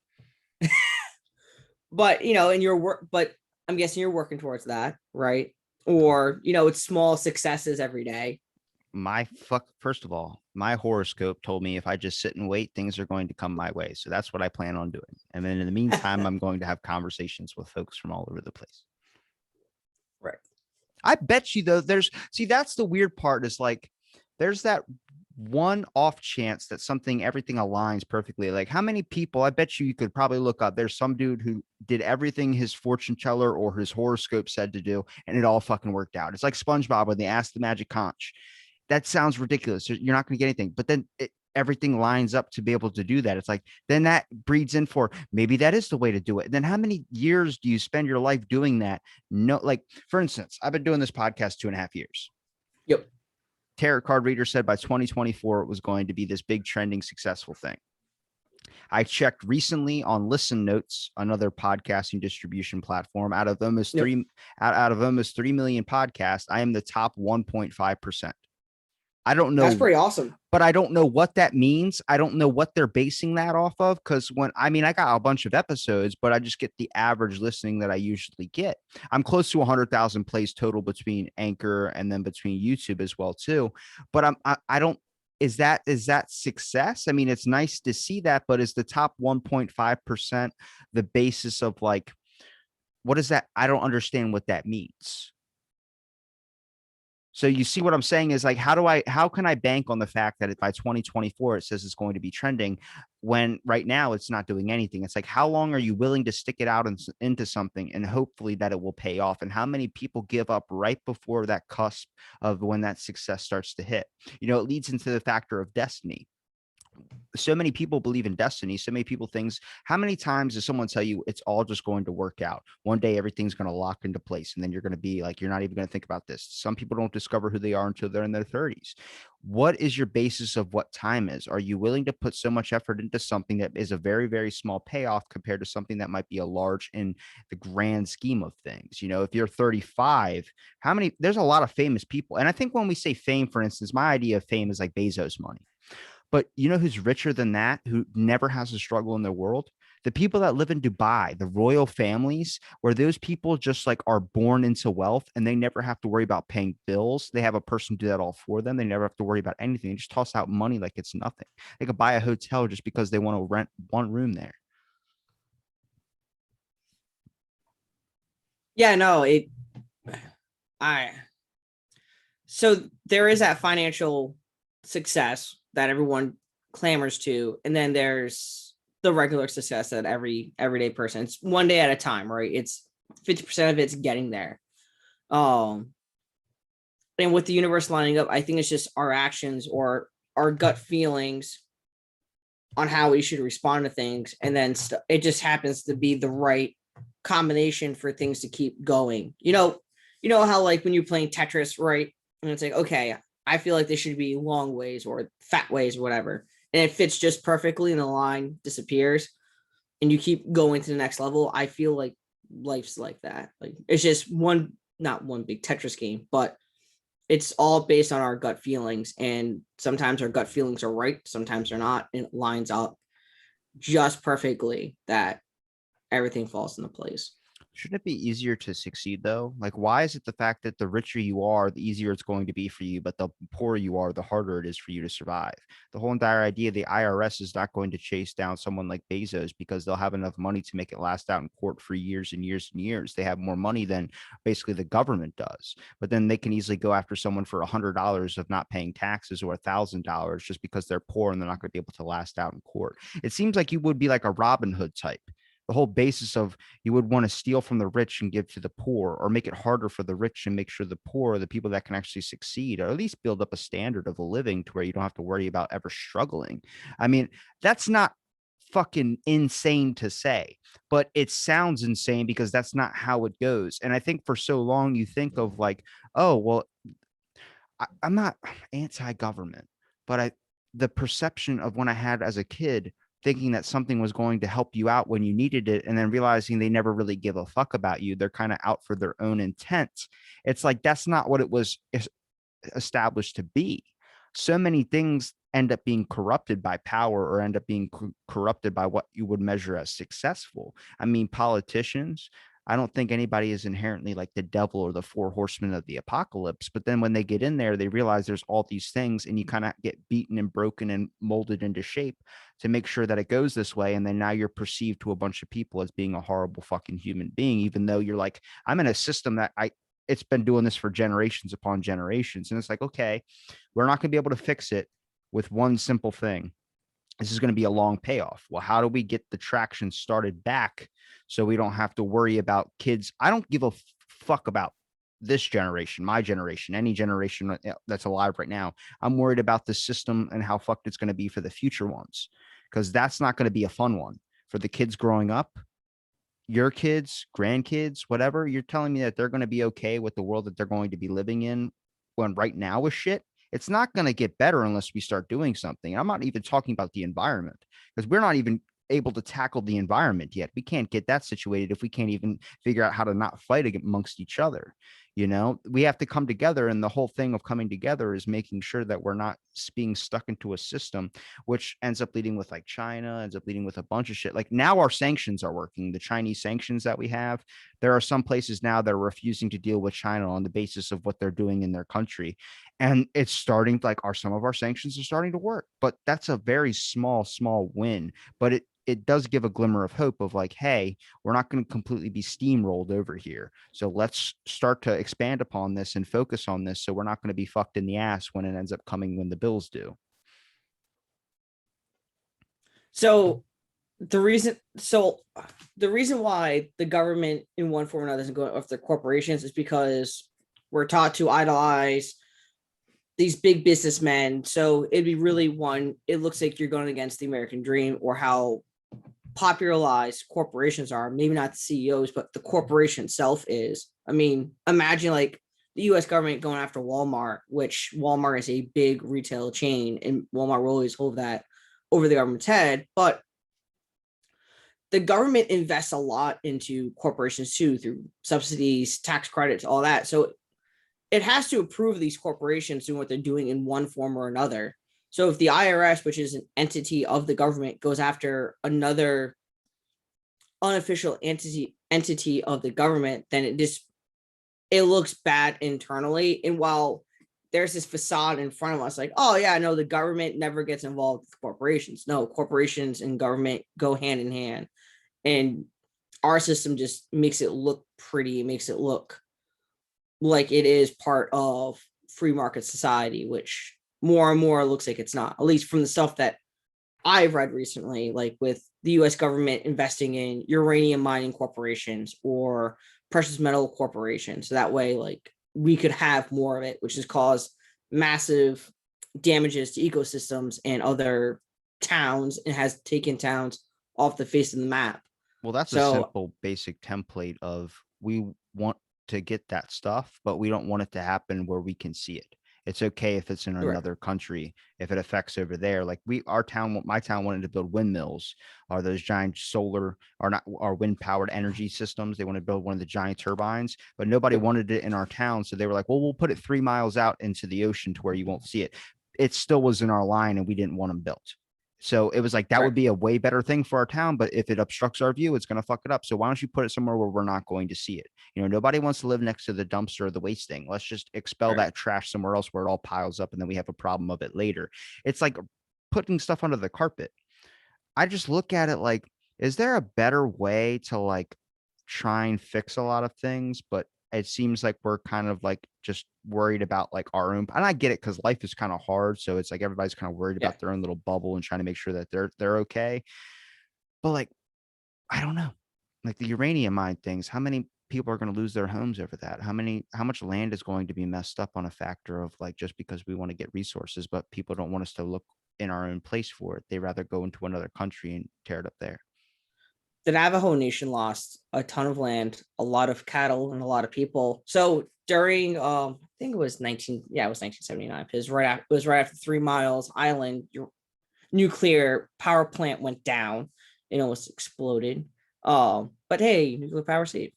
But, in your work, but I'm guessing you're working towards that, right? Or, it's small successes every day. First of all, my horoscope told me if I just sit and wait, things are going to come my way. So that's what I plan on doing. And then in the meantime, I'm going to have conversations with folks from all over the place. Right. I bet you though, that's the weird part is like, there's that one off chance that everything aligns perfectly. Like, how many people, I bet you could probably look up, there's some dude who did everything his fortune teller or his horoscope said to do, and it all fucking worked out. It's like SpongeBob when they asked the magic conch. That sounds ridiculous. You're not going to get anything, but then everything lines up to be able to do that. It's like, then that breeds in for maybe that is the way to do it. And then how many years do you spend your life doing that? No, like, for instance, I've been doing this podcast 2.5 years. Yep. Tarot card reader said by 2024 it was going to be this big trending successful thing. I checked recently on Listen Notes, another podcasting distribution platform. Out of almost 3 million podcasts, I am the top 1.5%. I don't know. That's pretty awesome. But I don't know what that means. I don't know what they're basing that off of. Because I got a bunch of episodes, but I just get the average listening that I usually get. I'm close to 100,000 plays total between Anchor and then between YouTube as well too. But I don't. Is that success? I mean, it's nice to see that, but is the top 1.5% the basis of like, what is that? I don't understand what that means. So you see what I'm saying is like, how can I bank on the fact that by 2024, it says it's going to be trending when right now it's not doing anything? It's like, how long are you willing to stick it out into something and hopefully that it will pay off? And how many people give up right before that cusp of when that success starts to hit? It leads into the factor of destiny. So many people believe in destiny. So many people think, how many times does someone tell you it's all just going to work out? One day, everything's going to lock into place. And then you're going to be like, you're not even going to think about this. Some people don't discover who they are until they're in their 30s. What is your basis of what time is? Are you willing to put so much effort into something that is a very, very small payoff compared to something that might be a large in the grand scheme of things? If you're 35, there's a lot of famous people. And I think when we say fame, for instance, my idea of fame is like Bezos money. But you know who's richer than that, who never has a struggle in their world? The people that live in Dubai, the royal families, where those people just like are born into wealth and they never have to worry about paying bills. They have a person do that all for them. They never have to worry about anything. They just toss out money like it's nothing. They could buy a hotel just because they want to rent one room there. Yeah, no, so there is that financial success that everyone clamors to, and then there's the regular success that everyday person, it's one day at a time, right? It's 50% of it's getting there. And with the universe lining up, I think it's just our actions or our gut feelings on how we should respond to things, and then it just happens to be the right combination for things to keep going. You know how like when you're playing Tetris, right? And it's like, okay, I feel like there should be long ways or fat ways or whatever, and it fits just perfectly, and the line disappears, and you keep going to the next level. I feel like life's like that. Like it's just one, not one big Tetris game, but it's all based on our gut feelings, and sometimes our gut feelings are right, sometimes they're not, and it lines up just perfectly that everything falls into place. Shouldn't it be easier to succeed though? Like, why is it the fact that the richer you are, the easier it's going to be for you, but the poorer you are, the harder it is for you to survive? The whole entire idea, the IRS is not going to chase down someone like Bezos because they'll have enough money to make it last out in court for years and years and years. They have more money than basically the government does, but then they can easily go after someone for $100 of not paying taxes or $1,000 just because they're poor and they're not going to be able to last out in court. It seems like you would be like a Robin Hood type. The whole basis of you would want to steal from the rich and give to the poor, or make it harder for the rich and make sure the poor, the people that can actually succeed, or at least build up a standard of a living to where you don't have to worry about ever struggling. I mean, that's not fucking insane to say, but it sounds insane because that's not how it goes. And I think for so long you think of like, oh, well, I'm not anti-government, but the perception of when I had as a kid thinking that something was going to help you out when you needed it, and then realizing they never really give a fuck about you. They're kind of out for their own intent. It's like that's not what it was established to be. So many things end up being corrupted by power, or end up being corrupted by what you would measure as successful. I mean, politicians, I don't think anybody is inherently like the devil or the four horsemen of the apocalypse. But then when they get in there, they realize there's all these things, and you kind of get beaten and broken and molded into shape to make sure that it goes this way. And then now you're perceived to a bunch of people as being a horrible fucking human being, even though you're like, I'm in a system that it's been doing this for generations upon generations. And it's like, okay, we're not going to be able to fix it with one simple thing. This is going to be a long payoff. Well, how do we get the traction started back so we don't have to worry about kids? I don't give a fuck about this generation, my generation, any generation that's alive right now. I'm worried about the system and how fucked it's going to be for the future ones, because that's not going to be a fun one for the kids growing up. Your kids, grandkids, whatever, you're telling me that they're going to be okay with the world that they're going to be living in when right now is shit? It's not going to get better unless we start doing something. I'm not even talking about the environment, because we're not even able to tackle the environment yet. We can't get that situated if we can't even figure out how to not fight amongst each other. You know, we have to come together, and the whole thing of coming together is making sure that we're not being stuck into a system, which ends up leading with like China, ends up leading with a bunch of shit. Like now our sanctions are working, the Chinese sanctions that we have. There are some places now that are refusing to deal with China on the basis of what they're doing in their country. And it's starting, like, some of our sanctions are starting to work, but that's a very small win. But it does give a glimmer of hope of like, hey, we're not going to completely be steamrolled over here. So let's start to expand upon this and focus on this, so we're not going to be fucked in the ass when it ends up coming when the bills do. So the reason why the government in one form or another doesn't go after corporations is because we're taught to idolize these big businessmen. So it'd be really one, it looks like you're going against the American dream, or how popularized corporations are. Maybe not the CEOs, but the corporation itself is. I mean, imagine like the US government going after Walmart, which Walmart is a big retail chain, and Walmart will always hold that over the government's head. But the government invests a lot into corporations too, through subsidies, tax credits, all that. So it has to approve these corporations doing what they're doing in one form or another. So if the IRS, which is an entity of the government, goes after another unofficial entity of the government, then it looks bad internally. And while there's this facade in front of us, like, oh yeah, no, the government never gets involved with corporations. No, corporations and government go hand in hand. And our system just makes it look pretty, makes it look like it is part of free market society, which more and more looks like it's not, at least from the stuff that I've read recently, like with the US government investing in uranium mining corporations or precious metal corporations. So that way, like, we could have more of it, which has caused massive damages to ecosystems and other towns and has taken towns off the face of the map. Well, that's a So simple, basic template of we want to get that stuff, but we don't want it to happen where we can see it. It's okay if it's in right, another country, if it affects over there. Like our town, my town wanted to build windmills, or those giant solar, or not, our wind powered energy systems. They want to build one of the giant turbines, but nobody wanted it in our town. So they were like, well, we'll put it 3 miles out into the ocean to where you won't see it. It still was in our line and we didn't want them built. So it was like that right, would be a way better thing for our town, but if it obstructs our view, it's going to fuck it up. So why don't you put it somewhere where we're not going to see it? You know, nobody wants to live next to the dumpster or the waste thing. Let's just expel right. that trash somewhere else where it all piles up and then we have a problem of it later. It's like putting stuff under the carpet. I just look at it like, is there a better way to like try and fix a lot of things? But it seems like we're kind of like just worried about like our own, and I get it because life is kind of hard. So it's like everybody's kind of worried Yeah. about their own little bubble and trying to make sure that they're okay. But like, I don't know. Like the uranium mine things, how many people are going to lose their homes over that? How much land is going to be messed up on a factor of like just because we want to get resources, but people don't want us to look in our own place for it. They rather go into another country and tear it up there. The Navajo Nation lost a ton of land, a lot of cattle, and a lot of people. So during I think it was 1979. It was right after 3 Miles Island, your nuclear power plant went down and almost exploded. But hey, nuclear power saved.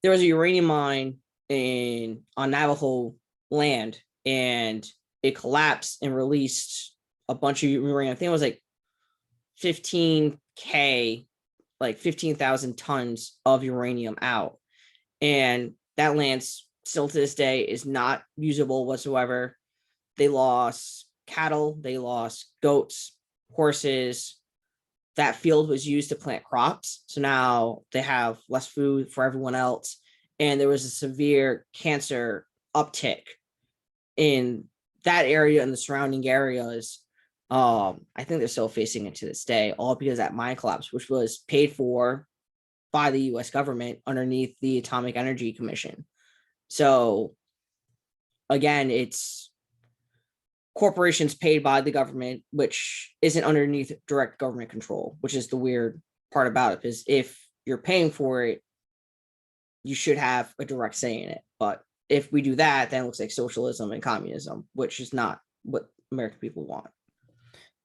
There was a uranium mine in on Navajo land, and it collapsed and released a bunch of uranium. I think it was like 15K, like 15,000 tons of uranium out. And that land still to this day is not usable whatsoever. They lost cattle, they lost goats, horses. That field was used to plant crops. So now they have less food for everyone else. And there was a severe cancer uptick in that area and the surrounding areas. I think they're still facing it to this day, all because that mine collapse, which was paid for by the US government underneath the Atomic Energy Commission. So again, it's corporations paid by the government, which isn't underneath direct government control, which is the weird part about it. Because if you're paying for it, you should have a direct say in it. But if we do that, then it looks like socialism and communism, which is not what American people want.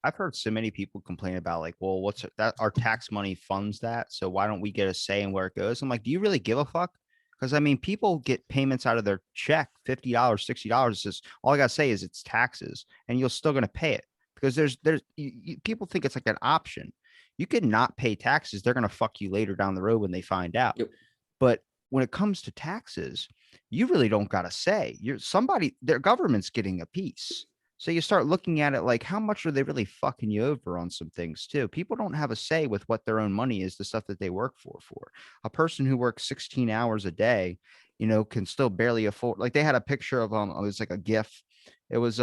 I've heard so many people complain about like, well, what's that? Our tax money funds that. So why don't we get a say in where it goes? I'm like, do you really give a fuck? Because I mean, people get payments out of their check, $50, $60. It's just all I gotta say is it's taxes, and you're still gonna pay it because people think it's like an option. You could not pay taxes. They're gonna fuck you later down the road when they find out. Yep. But when it comes to taxes, you really don't got to say. Their government's getting a piece. So you start looking at it like, how much are they really fucking you over on some things too? People don't have a say with what their own money is, the stuff that they work for. A person who works 16 hours a day, can still barely afford. Like they had a picture of it was like a GIF. It was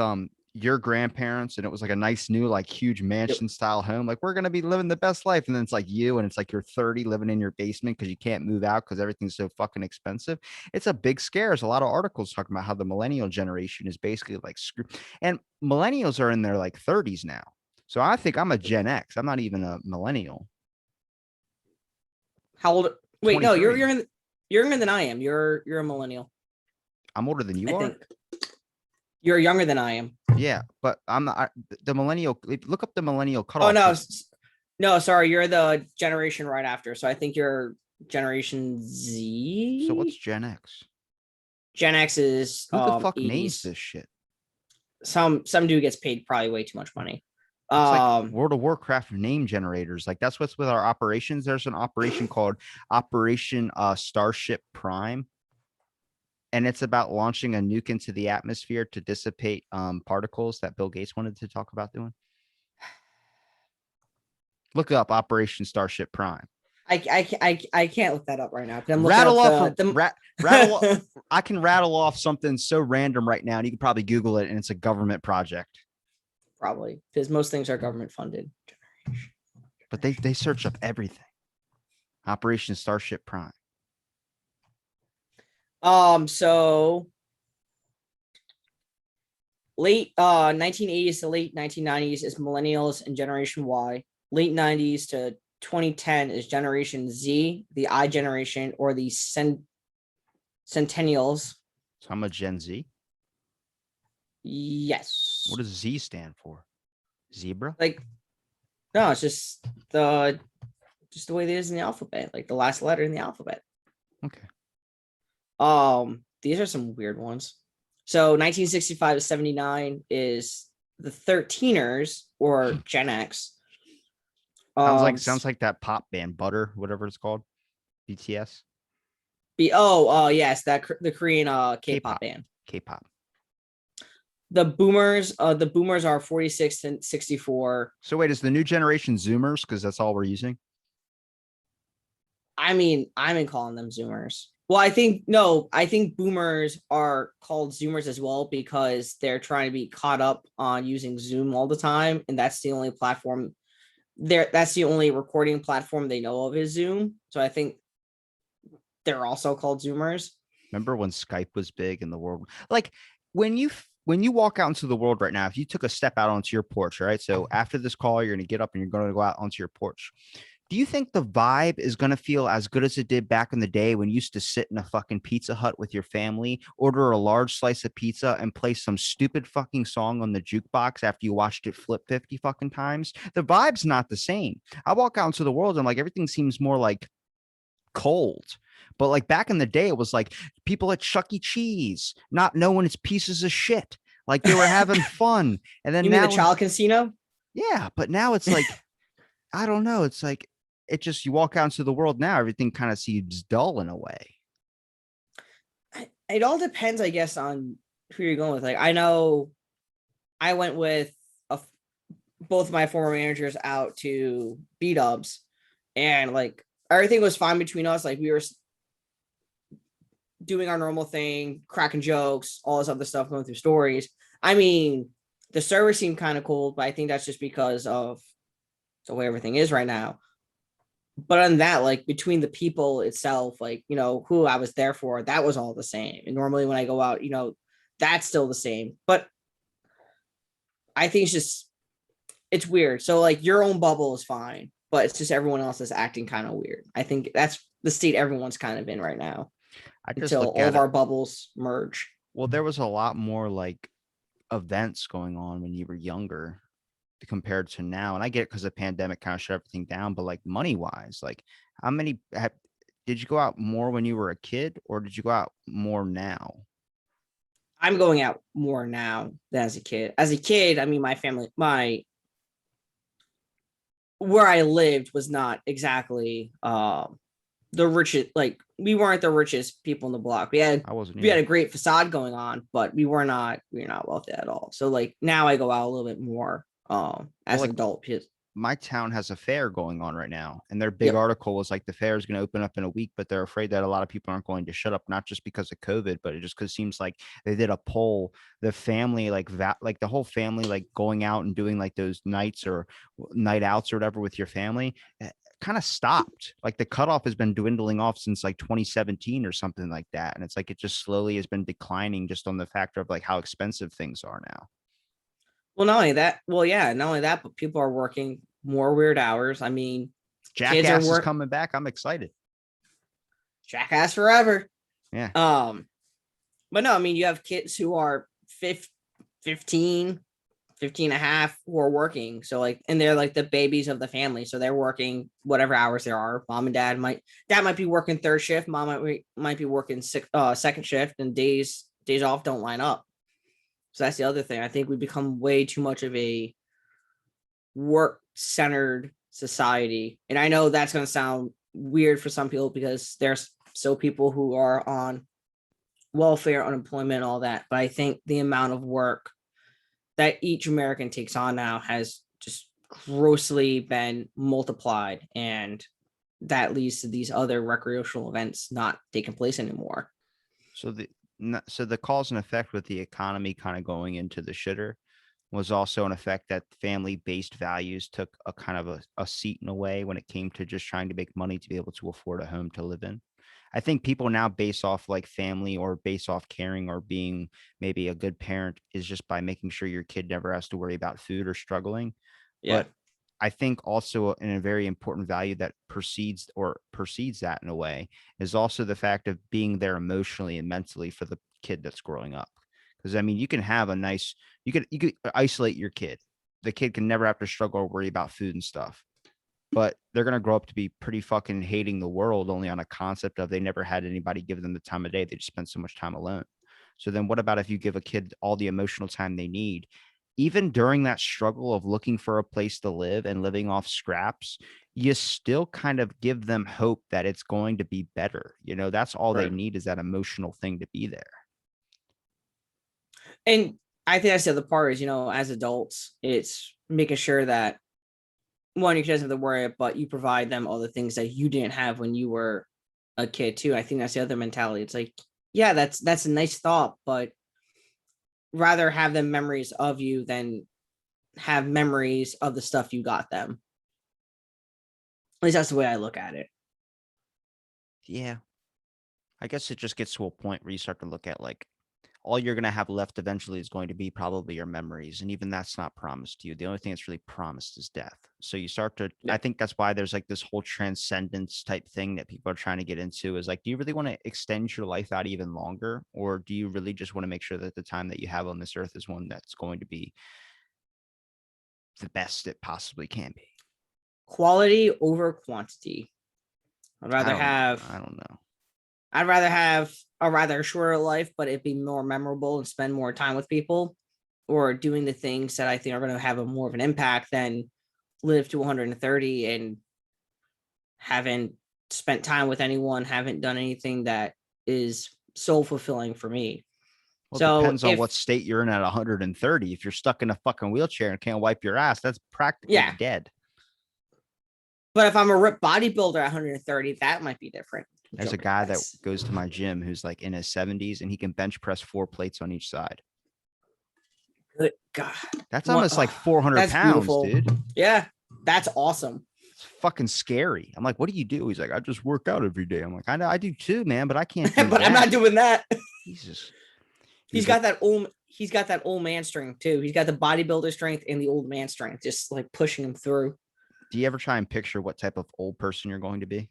your grandparents, and it was like a nice new like huge Yep. mansion style home. Like we're gonna be living the best life, and then it's like you, and it's like you're 30 living in your basement because you can't move out because everything's so fucking expensive. It's a big scare. There's a lot of articles talking about how the millennial generation is basically like screw, and millennials are in their like 30s now. So I think I'm a Gen X. I'm not even a millennial. How old? Wait, no, 23. you're younger than I am. You're a millennial. I'm older than I you are. think you're younger than I am. Yeah, but I'm not the millennial. Look up the millennial Oh cutoff no, because no, sorry, you're the generation right after. So I think you're Generation so what's Z. Gen X? Gen X is Who the fuck names 80s. this shit? Some dude gets paid probably way too much money. It's like Um, World of Warcraft name generators. Like that's what's with our operations. There's an operation called Operation Starship Prime, and it's about launching a nuke into the atmosphere to dissipate particles that Bill Gates wanted to talk about doing. Look up Operation Starship Prime. I can't look that up right now because I'm looking Rattle up off the rattle. I can rattle off something so random right now, and you can probably Google it, and it's a government project. probably because most things are government funded. But they search up everything. Operation Starship Prime. So Late 1980s to late 1990s is millennials and Generation Y. Late 90s to 2010 is Generation Z, the I generation, or the centennials. So I'm a Gen Z. What Yes. does Z stand for? Zebra? Like, no, it's just the way it is in the alphabet, like the last letter in the alphabet. Okay. These are some weird ones. So 1965 to 79 is the 13ers or Gen X. Sounds like that pop band Butter, whatever it's called. BTS. Yes, the Korean K-pop K-pop. band. K-pop. The boomers are 46 and 64. So wait, is the new generation Zoomers? Because that's all we're using. I mean, I'm in calling them Zoomers. Well, I think no, I think boomers are called Zoomers as well because they're trying to be caught up on using Zoom all the time, and that's the only platform that's the only recording platform they know of is Zoom. So I think they're also called Zoomers. Remember when Skype was big in the world? Like when you walk out into the world right now, if you took a step out onto your porch, right? So after this call, you're going to get up and you're going to go out onto your porch. Do you think the vibe is going to feel as good as it did back in the day when you used to sit in a fucking Pizza Hut with your family, order a large slice of pizza, and play some stupid fucking song on the jukebox after you watched it flip 50 fucking times? The vibe's not the same. I walk out into the world and like everything seems more like cold. But like back in the day, it was like people at Chuck E. Cheese not knowing it's pieces of shit. Like they were having fun. And then You mean the now, child casino? yeah, but now it's like, I don't know. It's like, it just, you walk out into the world now, everything kind of seems dull in a way. It all depends, I guess, on who you're going with. Like, I know I went with both my former managers out to B Dubs, and like everything was fine between us. Like we were doing our normal thing, cracking jokes, all this other stuff, going through stories. I mean, the service seemed kind of cool, but I think that's just because of the way everything is right now. But on that, like between the people itself, like, who I was there for, that was all the same. And normally when I go out, that's still the same. But I think it's weird. So like your own bubble is fine, but it's just everyone else is acting kind of weird. I think that's the state everyone's kind of in right now I just until look all at of it. our bubbles merge. Well, there was a lot more like events going on when you were younger compared to now. And I get it because the pandemic kind of shut everything down, but like money wise, like how many did you go out more when you were a kid or did you go out more now? I'm going out more now than as a kid. As a kid, I mean, my family, where I lived was not exactly the richest. Like we weren't the richest people in the block. I wasn't We had either. a great facade going on, but we were not wealthy at all. So like now I go out a little bit more Well, as an like adult. my town has a fair going on right now, and their big Yep. article was like the fair is going to open up in a week, but they're afraid that a lot of people aren't going to shut up, not just because of COVID, but it just because it seems like they did a poll, the family like the whole family like going out and doing like those nights or night outs or whatever with your family kind of stopped. Like the cutoff has been dwindling off since like 2017 or something like that, and it's like it just slowly has been declining just on the factor of like how expensive things are now. Well, not only that, well, yeah, not only that, but people are working more weird hours. I mean, kids are Jackass is coming back. I'm excited. jackass forever. Yeah. Um, but no, I mean, you have kids who are 15, 15 and a half who are working. So like, and they're like the babies of the family. So they're working whatever hours there are. Mom and dad might be working third shift. Mom might be working second shift, and days off don't line up. So that's the other thing. I think we become way too much of a work centered society. And I know that's going to sound weird for some people because there's still people who are on welfare, unemployment, all that. But I think the amount of work that each American takes on now has just grossly been multiplied. And that leads to these other recreational events not taking place anymore. So the cause and effect with the economy kind of going into the shitter was also an effect that family-based values took a kind of a seat in a way when it came to just trying to make money to be able to afford a home to live in. I think people now base off like family or base off caring or being maybe a good parent is just by making sure your kid never has to worry about food or struggling. Yeah. But I think also in a very important value that precedes that in a way is also the fact of being there emotionally and mentally for the kid that's growing up. Because I mean, you can have a nice, you could isolate your kid. The kid can never have to struggle or worry about food and stuff, but they're gonna grow up to be pretty fucking hating the world only on a concept of they never had anybody give them the time of day. They just spent so much time alone. So then what about if you give a kid all the emotional time they need? Even during that struggle of looking for a place to live and living off scraps, you still kind of give them hope that it's going to be better. You know, that's all they Right. need is that emotional thing to be there. And I think that's the other part is, as adults, it's making sure that one, your kids have to worry, but you provide them all the things that you didn't have when you were a kid too. I think that's the other mentality. It's like, yeah, that's a nice thought, but rather have them memories of you than have memories of the stuff you got them. At least that's the way I look at it. Yeah. I guess it just gets to a point where you start to look at like all you're going to have left eventually is going to be probably your memories. And even that's not promised to you. The only thing that's really promised is death. So you start to, Yeah. I think that's why there's like this whole transcendence type thing that people are trying to get into is like, do you really want to extend your life out even longer? Or do you really just want to make sure that the time that you have on this earth is one that's going to be the best it possibly can be? Quality over quantity. I'd I rather don't, have I don't know. I'd rather have a rather shorter life, but it'd be more memorable and spend more time with people or doing the things that I think are going to have a more of an impact than live to 130 and haven't spent time with anyone, haven't done anything that is so fulfilling for me. Well, it So depends on what if, state you're in at 130. If you're stuck in a fucking wheelchair and can't wipe your ass, that's practically yeah, dead. but if I'm a ripped bodybuilder at 130, that might be different. I'm There's a joking, guy that guys. goes to my gym who's like in his 70s and he can bench press 4 plates on each side. Good God. That's What? almost like 400 That's pounds, beautiful. dude. Yeah, that's awesome. It's fucking scary. I'm like, what do you do? He's like, I just work out every day. I'm like, I know I do too, man, but I can't do But I'm not that. doing that. Jesus. He He's was like, got that old he's got that old man strength too. He's got the bodybuilder strength and the old man strength, just like pushing him through. do you ever try and picture what type of old person you're going to be?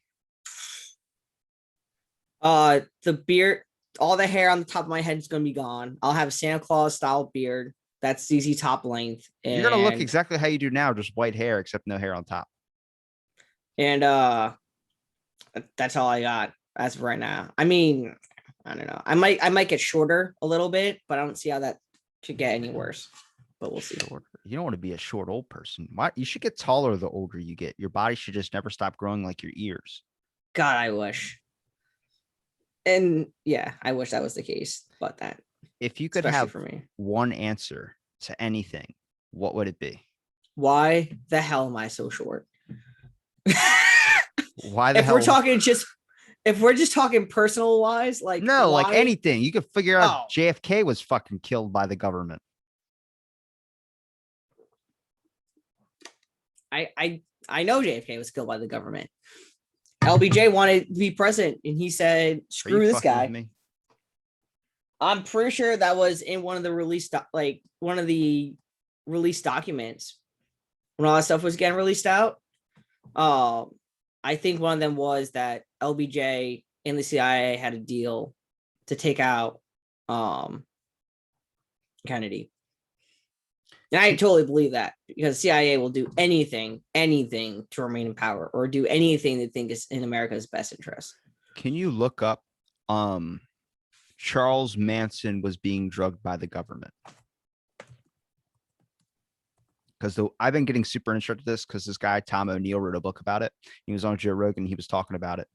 The beard, all the hair on the top of my head is gonna be gone. I'll have a Santa Claus style beard that's ZZ top length, You're gonna look and exactly how you do now, just white hair, except no hair on top. and that's all I got as of right now. I mean, I don't know. I might get shorter a little bit, but I don't see how that could get any worse. But we'll see. Shorter. You don't want to be a short old person. Why you should get taller the older you get. Your body should just never stop growing like your ears. God, I wish. And yeah, I wish that was the case, but that If you could especially have for me. one answer to anything, what would it be? Why the hell am I so short? Why the if we're hell? talking just if we're just talking personal wise, like No, like why? anything. You could figure out Oh, JFK was fucking killed by the government. I know JFK was killed by the government. LBJ wanted to be president, and he said, Are you "Screw this fucking with guy." me? I'm pretty sure that was in one of the one of the release documents when all that stuff was getting released out. Um, I think one of them was that LBJ and the CIA had a deal to take out Kennedy. And I totally believe that because CIA will do anything to remain in power or do anything they think is in America's best interest. Can you look up Charles Manson was being drugged by the government? Because I've been getting super interested in this because this guy, Tom O'Neill, wrote a book about it. He was on Joe Rogan. He was talking about it.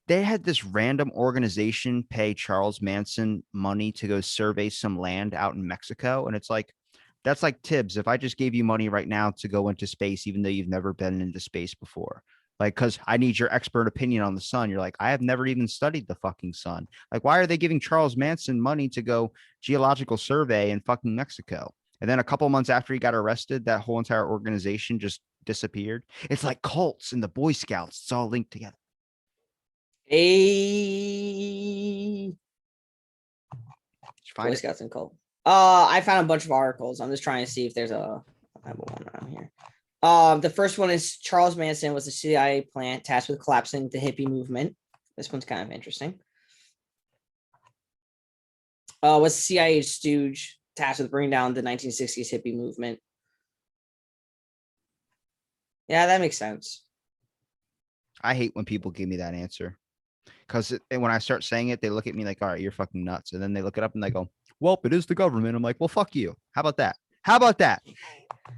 They had this random organization pay Charles Manson money to go survey some land out in Mexico. And it's like, that's like Tibbs. If I just gave you money right now to go into space, even though you've never been into space before, like, because I need your expert opinion on the sun. You're like, I have never even studied the fucking sun. Like, why are they giving Charles Manson money to go geological survey in fucking Mexico? And then a couple months after he got arrested, that whole entire organization just disappeared. It's like cults and the Boy Scouts. It's all linked together. A Find Boy it. Scouts and Cult. I found a bunch of articles. I'm just trying to see if there's I have one around here. The first one is Charles Manson was a CIA plant tasked with collapsing the hippie movement. This one's kind of interesting. Was CIA stooge tasked with bringing down the 1960s hippie movement. Yeah, that makes sense. I hate when people give me that answer because when I start saying it, they look at me like, all right, you're fucking nuts. And then they look it up and they go, well, it is the government. I'm like, well, fuck you. How about that? How about that?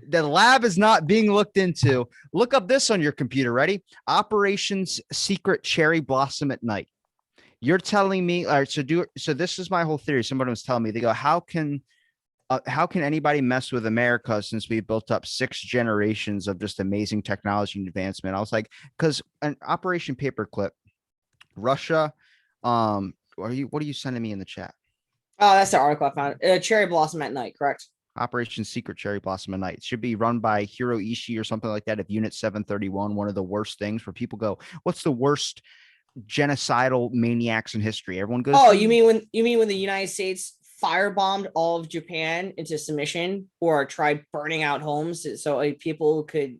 The lab is not being looked into. Look up this on your computer. Ready? Operations Secret Cherry Blossom at Night. You're telling me, all right, so this is my whole theory. Somebody was telling me, they go, how can anybody mess with America since we built up 6 generations of just amazing technology and advancement? I was like, because an Operation Paperclip, Russia, what are you sending me in the chat? Oh, that's the article I found. Cherry Blossom at Night, correct? Operation Secret Cherry Blossom at Night. It should be run by Hiro Ishii or something like that. Of Unit 731, one of the worst things where people go, what's the worst genocidal maniacs in history? Everyone goes, Oh, you mean when the United States firebombed all of Japan into submission or tried burning out homes so people could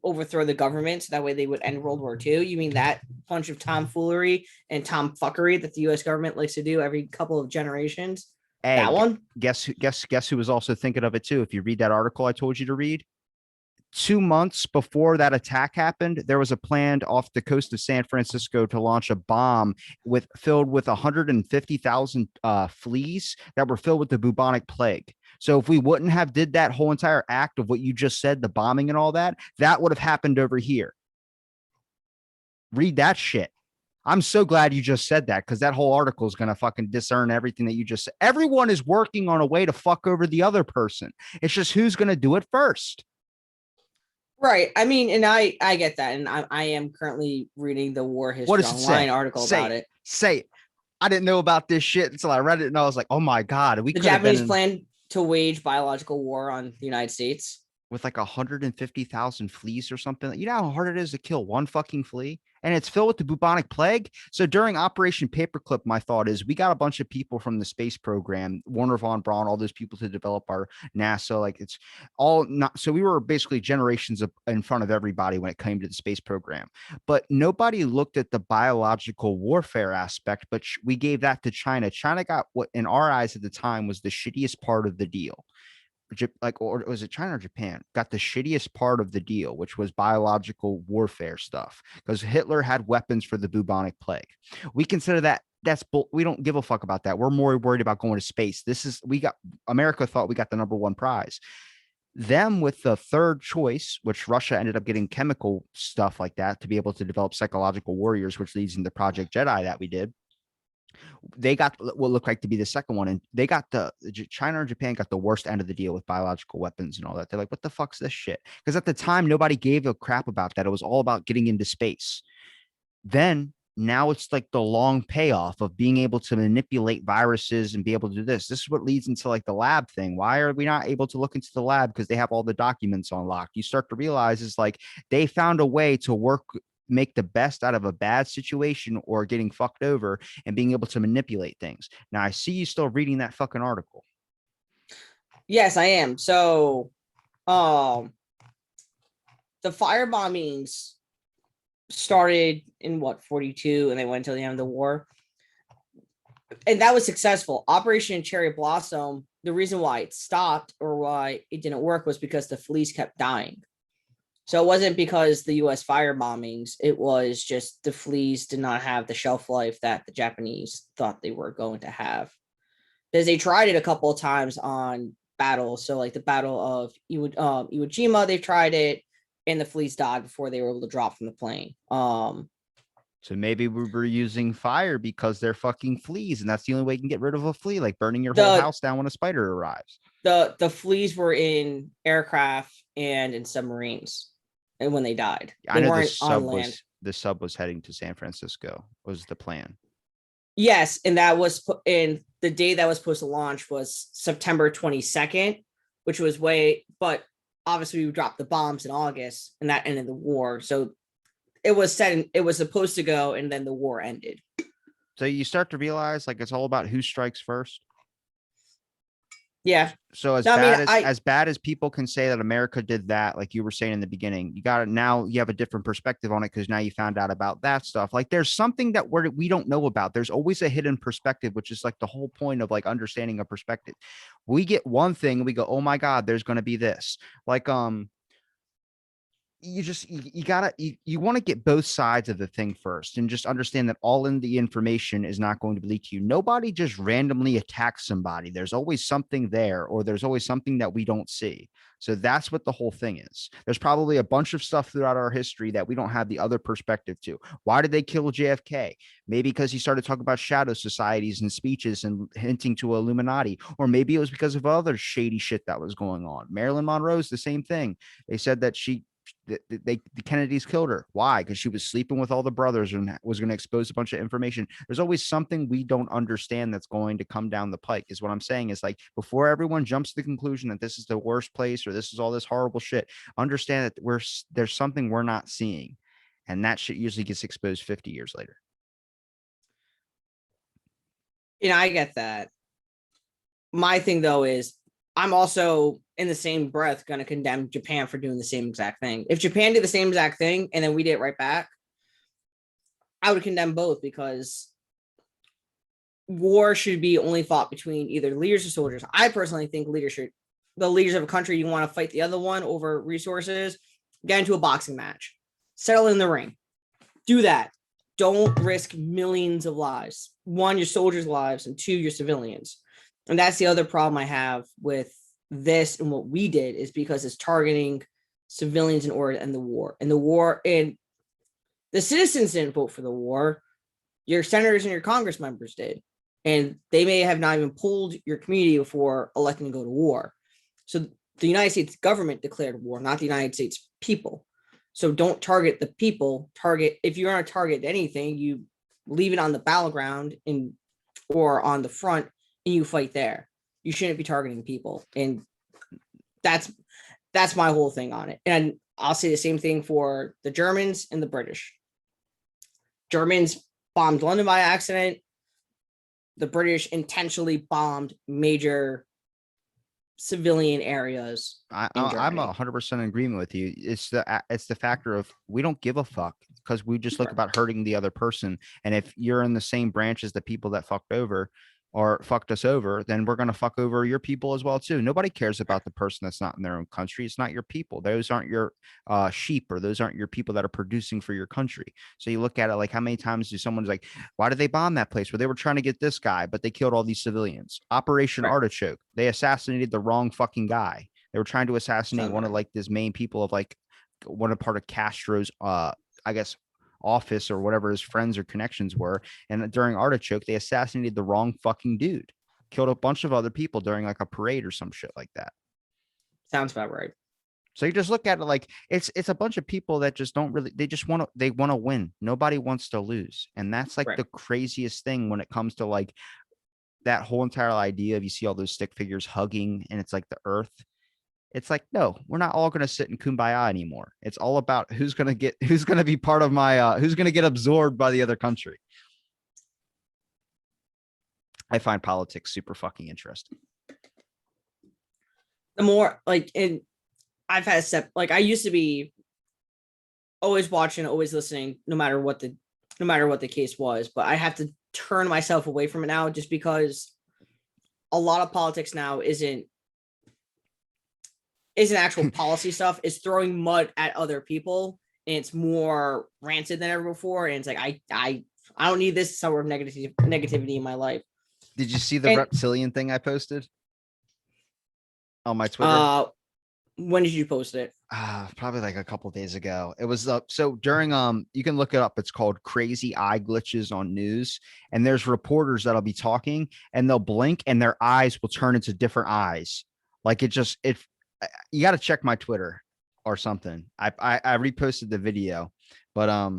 overthrow the government so that way they would end World War II? You mean that bunch of tomfoolery and tomfuckery that the US government likes to do every couple of generations? That hey, one? guess who was also thinking of it too? If you read that article I told you to read, 2 months before that attack happened, there was a plan off the coast of San Francisco to launch a bomb filled with 150,000 fleas that were filled with the bubonic plague. So if we wouldn't have did that whole entire act of what you just said, the bombing and all that, that would have happened over here. Read that shit. I'm so glad you just said that because that whole article is going to fucking discern everything that you just said. Everyone is working on a way to fuck over the other person. It's just who's going to do it first. Right. I mean, and I get that, and I am currently reading the War What History does it Online say? article Say about it. it. Say it. I didn't know about this shit until I read it, and I was like, "Oh my god, we The could have been Japanese in plan to wage biological war on the United States. with like 150,000 fleas or something. You know how hard it is to kill one fucking flea? And it's filled with the bubonic plague. So during Operation Paperclip, my thought is we got a bunch of people from the space program, Warner von Braun, all those people to develop our NASA. Like it's all not. So we were basically generations in front of everybody when it came to the space program. But nobody looked at the biological warfare aspect, but we gave that to China. China got what in our eyes at the time was the shittiest part of the deal. Like, or was it China or Japan got the shittiest part of the deal, which was biological warfare stuff, because Hitler had weapons for the bubonic plague. We consider that we don't give a fuck about that. We're more worried about going to space. America thought we got the number one prize. Them with the third choice, which Russia ended up getting chemical stuff like that to be able to develop psychological warriors, which leads into Project Jedi that we did. They got what looked like to be the second one, and they got China or Japan got the worst end of the deal with biological weapons and all that. They're like, what the fuck's this shit? Because at the time, nobody gave a crap about that. It was all about getting into space. Then now it's like the long payoff of being able to manipulate viruses and be able to do this. This is what leads into like the lab thing. Why are we not able to look into the lab? Because they have all the documents on lock. You start to realize it's like they found a way to make the best out of a bad situation or getting fucked over and being able to manipulate things. Now I see you still reading that fucking article. Yes, I am. So, the fire bombings started in 42, and they went until the end of the war, and that was successful. Operation Cherry Blossom. The reason why it stopped or why it didn't work was because the fleas kept dying. So it wasn't because the US fire bombings, it was just the fleas did not have the shelf life that the Japanese thought they were going to have. Because they tried it a couple of times on battles. So like the Battle of Iwo Jima, they've tried it, and the fleas died before they were able to drop from the plane. So maybe we were using fire because they're fucking fleas, and that's the only way you can get rid of a flea, like burning your whole house down when a spider arrives. The fleas were in aircraft and in submarines, and when they died, I know weren't on land. The sub was heading to San Francisco. Was the plan? Yes, and that was in the day that was supposed to launch was September 22nd, which was but obviously we dropped the bombs in August, and that ended the war. So it was said it was supposed to go, and then the war ended. So you start to realize like it's all about who strikes first. Yeah. So No, I mean, as bad as people can say that America did that, like you were saying in the beginning, you got it now. You have a different perspective on it because now you found out about that stuff. Like there's something that we don't know about. There's always a hidden perspective, which is like the whole point of like understanding a perspective. We get one thing, and we go, oh my god, there's going to be this. Like you gotta you want to get both sides of the thing first and just understand that all in the information is not going to leak to you. Nobody just randomly attacks somebody. There's always something there, or there's always something that we don't see. So that's what the whole thing is. There's probably a bunch of stuff throughout our history that we don't have the other perspective to. Why did they kill JFK? Maybe because he started talking about shadow societies and speeches and hinting to Illuminati, or maybe it was because of other shady shit that was going on. Marilyn Monroe's the same thing. They said that the Kennedys killed her. Why? Because she was sleeping with all the brothers and was going to expose a bunch of information. There's always something we don't understand that's going to come down the pike, is what I'm saying. Is like, before everyone jumps to the conclusion that this is the worst place or this is all this horrible shit, understand that there's something we're not seeing, and that shit usually gets exposed 50 years later. I get that. My thing though is I'm also in the same breath going to condemn Japan for doing the same exact thing. If Japan did the same exact thing and then we did it right back, I would condemn both, because war should be only fought between either leaders or soldiers. I personally think the leaders of a country, you want to fight the other one over resources, get into a boxing match, settle in the ring, do that. Don't risk millions of lives. One, your soldiers' lives, and two, your civilians. And that's the other problem I have with this and what we did, is because it's targeting civilians in order to end the war. And the citizens didn't vote for the war. Your senators and your Congress members did. And they may have not even polled your community before electing to go to war. So the United States government declared war, not the United States people. So don't target the people. If you're going to target anything, you leave it on the battleground or on the front, and you fight there. You shouldn't be targeting people. And that's my whole thing on it. And I'll say the same thing for the Germans and the British. Germans bombed London by accident. The British intentionally bombed major civilian areas. I'm 100% in agreement with you. It's the factor of we don't give a fuck, because we just look about hurting the other person. And if you're in the same branch as the people that fucked us over, then we're going to fuck over your people as well too. Nobody cares about the person that's not in their own country. It's not your people. Those aren't your sheep, or those aren't your people that are producing for your country. So you look at it like, how many times do someone's like, why did they bomb that place? Where they were trying to get this guy, but they killed all these civilians. Operation Artichoke. They assassinated the wrong fucking guy. They were trying to assassinate one of like this main people of like one of part of Castro's I guess office or whatever his friends or connections were. And during Artichoke, they assassinated the wrong fucking dude, killed a bunch of other people during like a parade or some shit like that. Sounds about right. So you just look at it like it's a bunch of people that just don't really, they want to win. Nobody wants to lose. And that's like the craziest thing when it comes to like that whole entire idea of, you see all those stick figures hugging and it's like the earth. It's like, no, we're not all going to sit in kumbaya anymore. It's all about who's going to be part of my, who's going to get absorbed by the other country. I find politics super fucking interesting. The more like, and I've had a step, like I used to be always watching, always listening, no matter what the case was, but I have to turn myself away from it now, just because a lot of politics now isn't actual policy stuff. It's throwing mud at other people, and it's more rancid than ever before. And it's like, I don't need this sort of negativity in my life. Did you see the reptilian thing I posted on my Twitter? When did you post it? Probably like a couple of days ago. It was so during you can look it up. It's called Crazy Eye Glitches on News. And there's reporters that'll be talking and they'll blink and their eyes will turn into different eyes. Like you got to check my Twitter or something. I reposted the video, but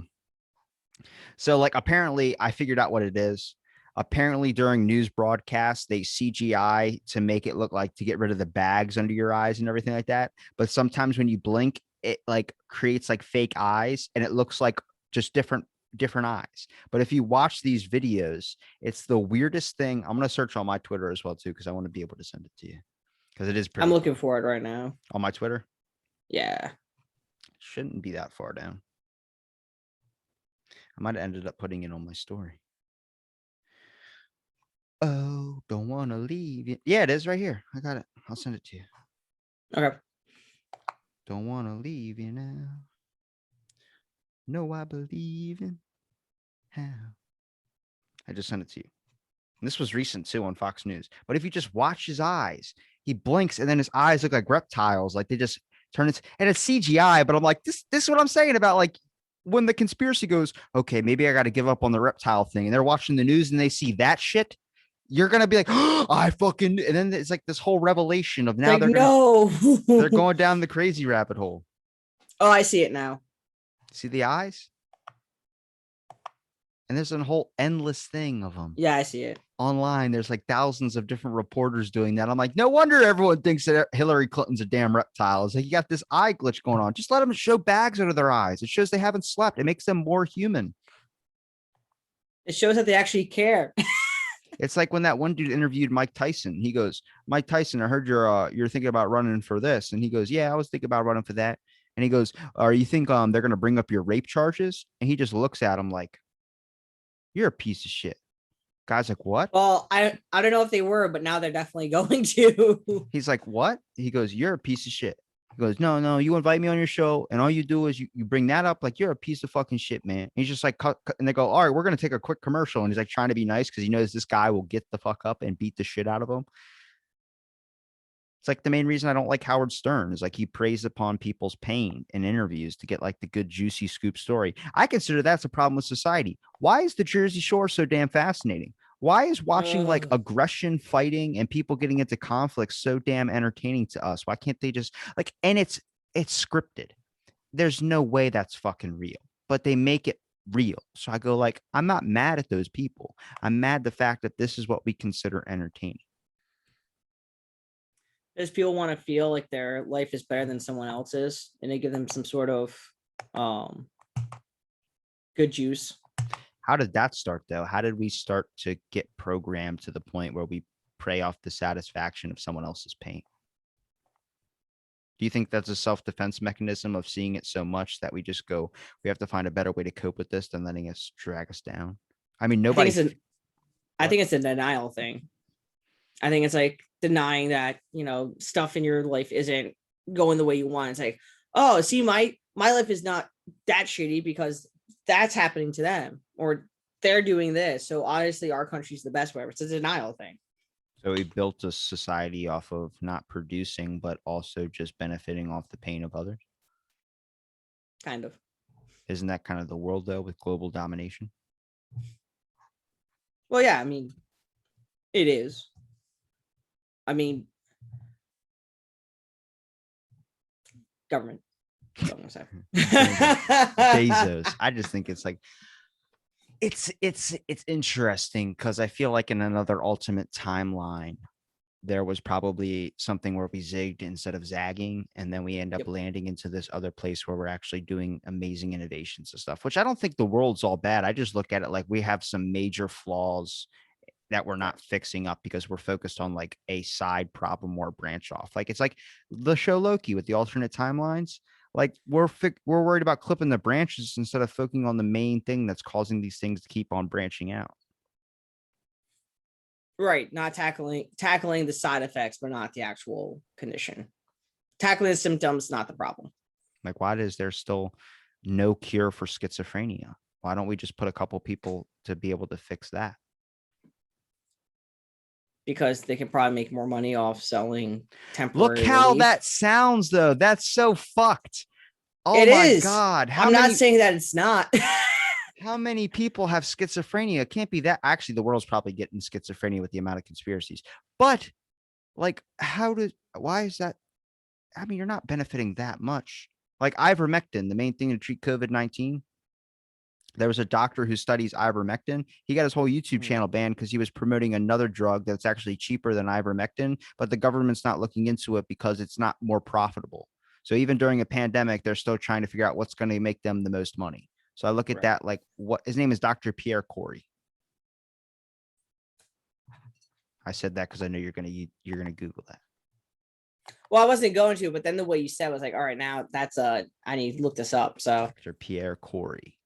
so like apparently I figured out what it is. Apparently during news broadcasts, they CGI to make it look like to get rid of the bags under your eyes and everything like that. But sometimes when you blink, it like creates like fake eyes and it looks like just different eyes. But if you watch these videos, it's the weirdest thing. I'm gonna search on my Twitter as well too, because I want to be able to send it to you because it is I'm pretty looking funny. for it right now. On my Twitter. Yeah. Shouldn't be that far down. I might have ended up putting it on my story. Oh, don't want to leave you. Yeah, it is right here. I got it. I'll send it to you. Okay. Don't want to leave you now. No, I believe in how. I just sent it to you. And this was recent too on Fox News. But if you just watch his eyes, he blinks and then his eyes look like reptiles. Like they just turn it, and it's CGI. But I'm like, this is what I'm saying about like when the conspiracy goes, okay, maybe I got to give up on the reptile thing. And they're watching the news and they see that shit. You're gonna be like, oh, I fucking, and then it's like this whole revelation of now Like, no. they're going down the crazy rabbit hole. Oh, I see it now. See the eyes? And there's a whole endless thing of them. Yeah, I see it. Online, there's like thousands of different reporters doing that. I'm like, no wonder everyone thinks that Hillary Clinton's a damn reptile. It's like you got this eye glitch going on. Just let them show bags under their eyes. It shows they haven't slept. It makes them more human. It shows that they actually care. It's like when that one dude interviewed Mike Tyson. He goes, Mike Tyson, I heard you're thinking about running for this. And he goes, yeah, I was thinking about running for that. And he goes, you think they're gonna bring up your rape charges? And he just looks at him like, you're a piece of shit. Guy's like, what? Well, I don't know if they were, but now they're definitely going to. He's like, what? He goes, you're a piece of shit. He goes, no, you invite me on your show, and all you do is you bring that up like you're a piece of fucking shit, man. And he's just like, cut, and they go, all right, we're gonna take a quick commercial, and he's like trying to be nice because he knows this guy will get the fuck up and beat the shit out of him. It's like the main reason I don't like Howard Stern is like he preys upon people's pain in interviews to get like the good juicy scoop story. I consider that's a problem with society. Why is the Jersey Shore so damn fascinating? Why is watching like aggression, fighting, and people getting into conflicts so damn entertaining to us? Why can't they just like, and it's scripted. There's no way that's fucking real, but they make it real. So I go like, I'm not mad at those people. I'm mad the fact that this is what we consider entertaining. Because people want to feel like their life is better than someone else's, and they give them some sort of good juice. How did that start though? How did we start to get programmed to the point where we prey off the satisfaction of someone else's pain? Do you think that's a self-defense mechanism of seeing it so much that we just go, we have to find a better way to cope with this than letting us drag us down? I mean, nobody. I think it's a denial thing. I think it's like denying that, stuff in your life isn't going the way you want. It's like, oh, see, my life is not that shitty because that's happening to them, or they're doing this. So obviously our country's the best, whatever. It's a denial thing. So we built a society off of not producing, but also just benefiting off the pain of others. Kind of. Isn't that kind of the world though, with global domination? Well, yeah, I mean, it is. I mean, government. Bezos. I just think it's like it's interesting because I feel like in another ultimate timeline, there was probably something where we zigged instead of zagging, and then we end up landing into this other place where we're actually doing amazing innovations and stuff, which I don't think the world's all bad. I just look at it like we have some major flaws that we're not fixing up because we're focused on like a side problem or branch off. Like it's like the show Loki with the alternate timelines. Like we're worried about clipping the branches instead of focusing on the main thing that's causing these things to keep on branching out. Right, not tackling the side effects, but not the actual condition. Tackling the symptoms, not the problem. Like, why is there still no cure for schizophrenia? Why don't we just put a couple people to be able to fix that? Because they can probably make more money off selling temporary. Look how that sounds, though. That's so fucked. Oh it my is. God. I'm not saying that it's not. How many people have schizophrenia? It can't be that. Actually, the world's probably getting schizophrenia with the amount of conspiracies. But like, why is that? I mean, you're not benefiting that much. Like ivermectin, the main thing to treat COVID-19. There was a doctor who studies ivermectin. He got his whole YouTube channel banned because he was promoting another drug that's actually cheaper than ivermectin, but the government's not looking into it because it's not more profitable. So even during a pandemic, they're still trying to figure out what's going to make them the most money. So I look at Right. that like what his name is Dr. Pierre Corey. I said that because I know you're gonna Google that. Well, I wasn't going to, but then the way you said was like, all right, now that's I need to look this up. So Dr. Pierre Corey.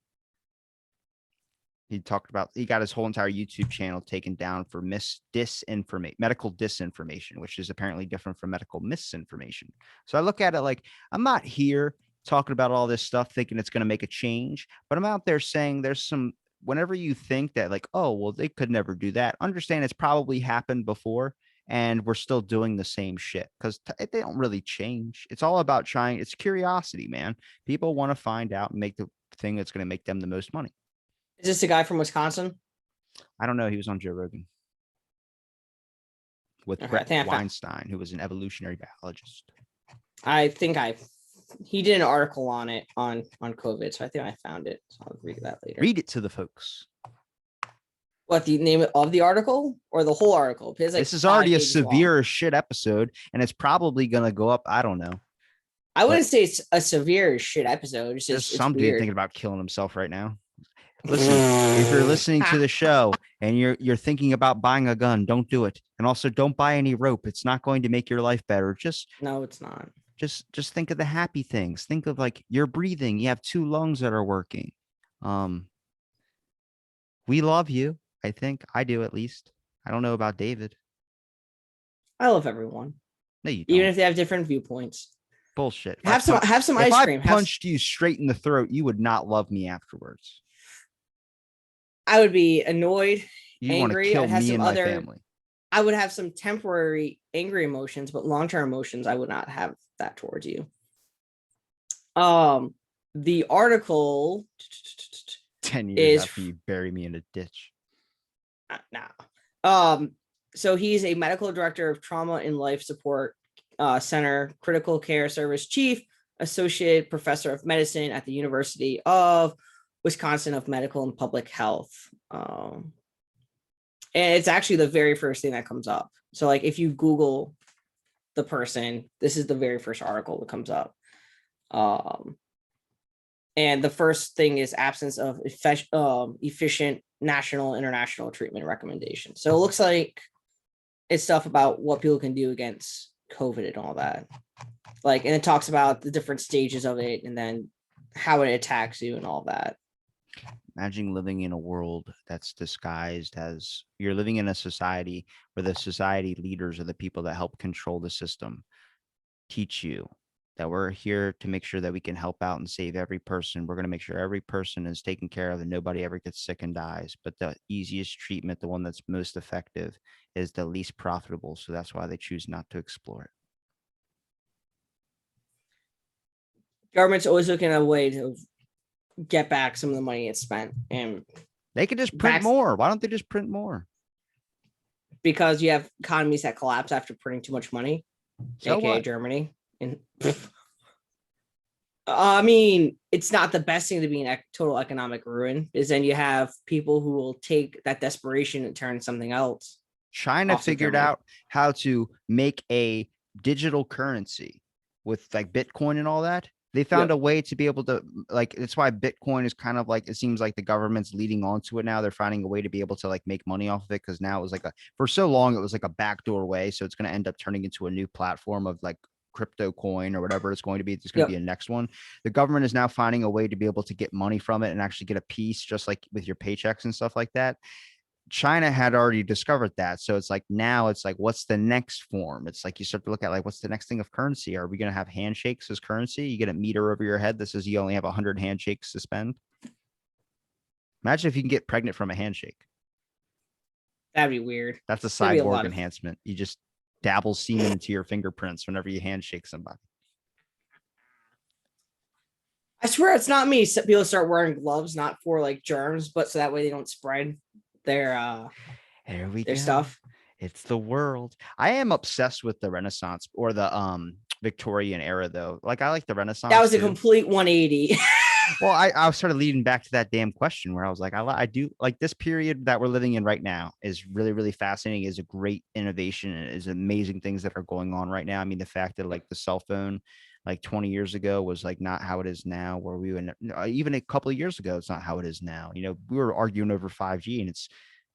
He talked about he got his whole entire YouTube channel taken down for disinformation, medical disinformation, which is apparently different from medical misinformation. So I look at it like I'm not here talking about all this stuff thinking it's going to make a change, but I'm out there saying there's some whenever you think that like, oh, well, they could never do that. Understand it's probably happened before and we're still doing the same shit because they don't really change. It's all about trying. It's curiosity, man. People want to find out and make the thing that's going to make them the most money. is this a guy from Wisconsin? I don't know. He was on Joe Rogan with Okay, I Brett think Weinstein, who was an evolutionary biologist. I think he did an article on it on COVID, so I think I found it. So I'll read that later. Read it to the folks. What the name of the article or the whole article? Like this is already a severe shit episode, and it's probably gonna go up. I don't know. I wouldn't say it's a severe shit episode. It's just some dude thinking about killing himself right now. Listen, if you're listening to the show and you're thinking about buying a gun, don't do it. And also don't buy any rope. It's not going to make your life better. No, it's not. Just think of the happy things. Think of like you're breathing. You have 2 lungs that are working. We love you. I think I do at least. I don't know about David. I love everyone. No, you don't. Even if they have different viewpoints. Bullshit. Have some ice cream. If I punched you straight in the throat, you would not love me afterwards. I would be annoyed, you angry. Want to kill me and my family. I would have some temporary angry emotions, but long-term emotions, I would not have that towards you. The article 10 years after you bury me in a ditch. No. So he's a medical director of trauma and life support center, critical care service chief, associate professor of medicine at the University of Wisconsin of Medical and Public Health. And it's actually the very first thing that comes up. So like if you Google the person, this is the very first article that comes up. And the first thing is absence of efficient national, international treatment recommendations. So it looks like it's stuff about what people can do against COVID and all that. Like, and it talks about the different stages of it and then how it attacks you and all that. Imagine living in a world that's disguised as you're living in a society where the society leaders are the people that help control the system, teach you that we're here to make sure that we can help out and save every person. We're going to make sure every person is taken care of and nobody ever gets sick and dies. But the easiest treatment, the one that's most effective, is the least profitable. So that's why they choose not to explore it. Government's always looking at a way to get back some of the money it's spent, and they could just print more. Why don't they just print more? Because you have economies that collapse after printing too much money, so aka what? Germany. And I mean, it's not the best thing to be in total economic ruin, is then you have people who will take that desperation and turn something else. China figured out how to make a digital currency with like Bitcoin and all that. They found a way to be able to, like, it's why Bitcoin is kind of like, it seems like the government's leading onto it now. They're finding a way to be able to like make money off of it, because now it was like for so long it was like a backdoor way. So it's going to end up turning into a new platform of like crypto coin or whatever it's going to be. It's going to be a next one. The government is now finding a way to be able to get money from it and actually get a piece, just like with your paychecks and stuff like that. China had already discovered that. So it's like, now it's like, what's the next form? It's like, you start to look at like, what's the next thing of currency? Are we going to have handshakes as currency? You get a meter over your head that says you only have 100 handshakes to spend. Imagine if you can get pregnant from a handshake. That'd be weird. That's a cyborg enhancement. You just dabble semen into your fingerprints whenever you handshake somebody. I swear it's not me. People start wearing gloves, not for like germs, but so that way they don't spread their stuff. It's the world. I am obsessed with the Renaissance or the Victorian era, though. Like, I like the Renaissance. That was a complete 180. Well, I started leading back to that damn question where I was like, I do like this period that we're living in right now is really, really fascinating. Is a great innovation and is amazing things that are going on right now. I mean, the fact that like the cell phone, like 20 years ago was like not how it is now, where we would even a couple of years ago, it's not how it is now. We were arguing over 5G and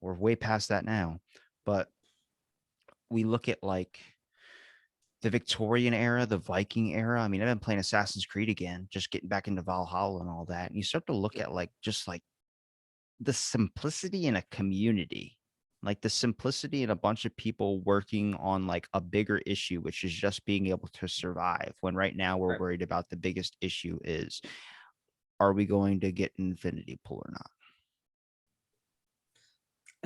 we're way past that now. But we look at like the Victorian era, the Viking era. I mean, I've been playing Assassin's Creed again, just getting back into Valhalla and all that. And you start to look Yeah. at like just like the simplicity in a community, like the simplicity in a bunch of people working on like a bigger issue, which is just being able to survive. When right now we're Right. worried about the biggest issue is, are we going to get an infinity pool or not?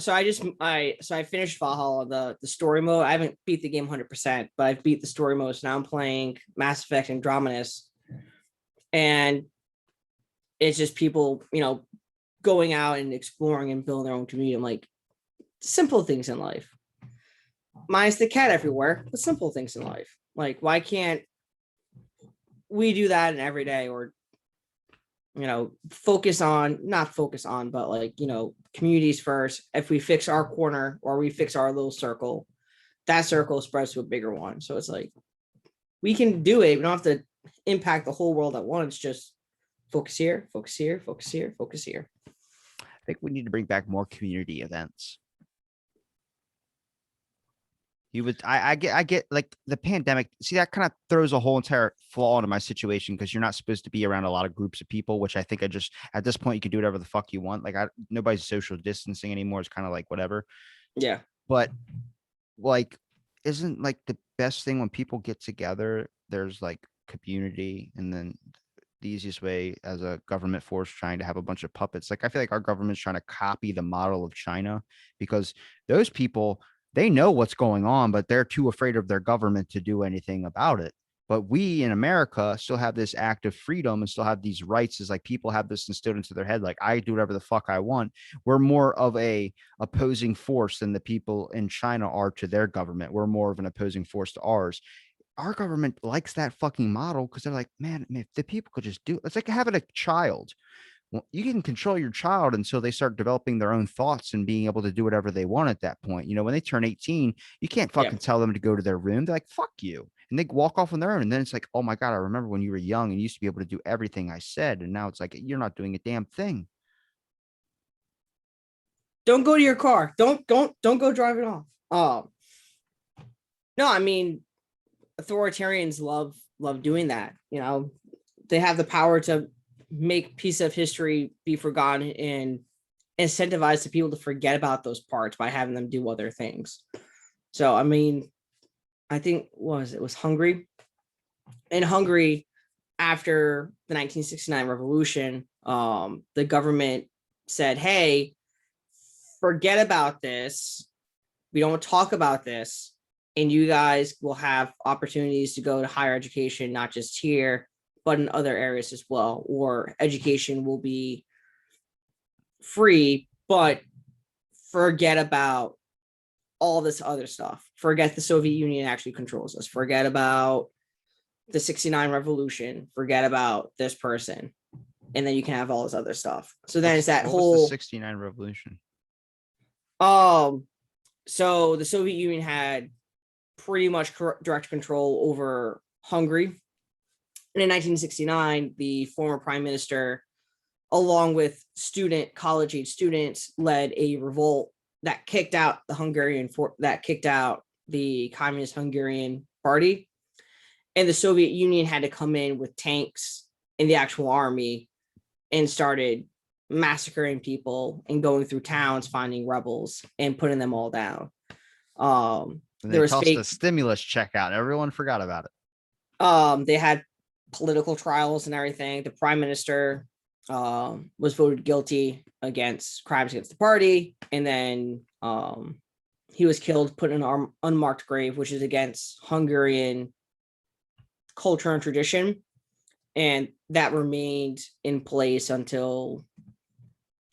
So I finished Valhalla, the story mode. I haven't beat the game 100%, but I've beat the story mode. So now I'm playing Mass Effect Andromedus, and it's just people, going out and exploring and building their own community. I'm like, simple things in life. Minus the cat everywhere, but simple things in life. Like, why can't we do that in every day? Or not focus on, but like, communities first. If we fix our corner or we fix our little circle, that circle spreads to a bigger one. So it's like, we can do it. We don't have to impact the whole world at once. Just focus here, focus here, focus here, focus here. I think we need to bring back more community events. I get like the pandemic. See, that kind of throws a whole entire flaw into my situation because you're not supposed to be around a lot of groups of people, which I think I just at this point you can do whatever the fuck you want. Like nobody's social distancing anymore. It's kind of like whatever. Yeah. But like, isn't like the best thing when people get together? There's like community, and then the easiest way as a government force trying to have a bunch of puppets. Like I feel like our government's trying to copy the model of China because those people, they know what's going on, but they're too afraid of their government to do anything about it. But we in America still have this act of freedom and still have these rights. Is like people have this instilled into their head, like I do whatever the fuck I want. We're more of a opposing force than the people in China are to their government. We're more of an opposing force to ours. Our government likes that fucking model because they're like, man, if the people could just do it's like having a child. Well, you can control your child until they start developing their own thoughts and being able to do whatever they want at that point. When they turn 18, you can't Yeah. fucking tell them to go to their room. They're like, fuck you. And they walk off on their own. And then it's like, oh my God, I remember when you were young and you used to be able to do everything I said. And now it's like, you're not doing a damn thing. Don't go to your car. Don't go drive it off. No, I mean, authoritarians love doing that. They have the power to make piece of history be forgotten and incentivize the people to forget about those parts by having them do other things. So I mean, I think it was Hungary. In Hungary, after the 1969 revolution, the government said, hey, forget about this. We don't talk about this. And you guys will have opportunities to go to higher education, not just here, but in other areas as well. Or education will be free, but forget about all this other stuff. Forget the Soviet Union actually controls us. Forget about the 69 revolution. Forget about this person. And then you can have all this other stuff. So then it's that what was the whole 69 revolution? So the Soviet Union had pretty much direct control over Hungary. And in 1969, the former prime minister, along with college age students, led a revolt that kicked out the Communist Hungarian Party. And the Soviet Union had to come in with tanks and the actual army and started massacring people and going through towns, finding rebels and putting them all down. And There they was tossed a fake. stimulus check out. Everyone forgot about it. They had political trials and everything. The prime minister was voted guilty against crimes against the party, and then he was killed, put in an unmarked grave, which is against Hungarian culture and tradition, and that remained in place until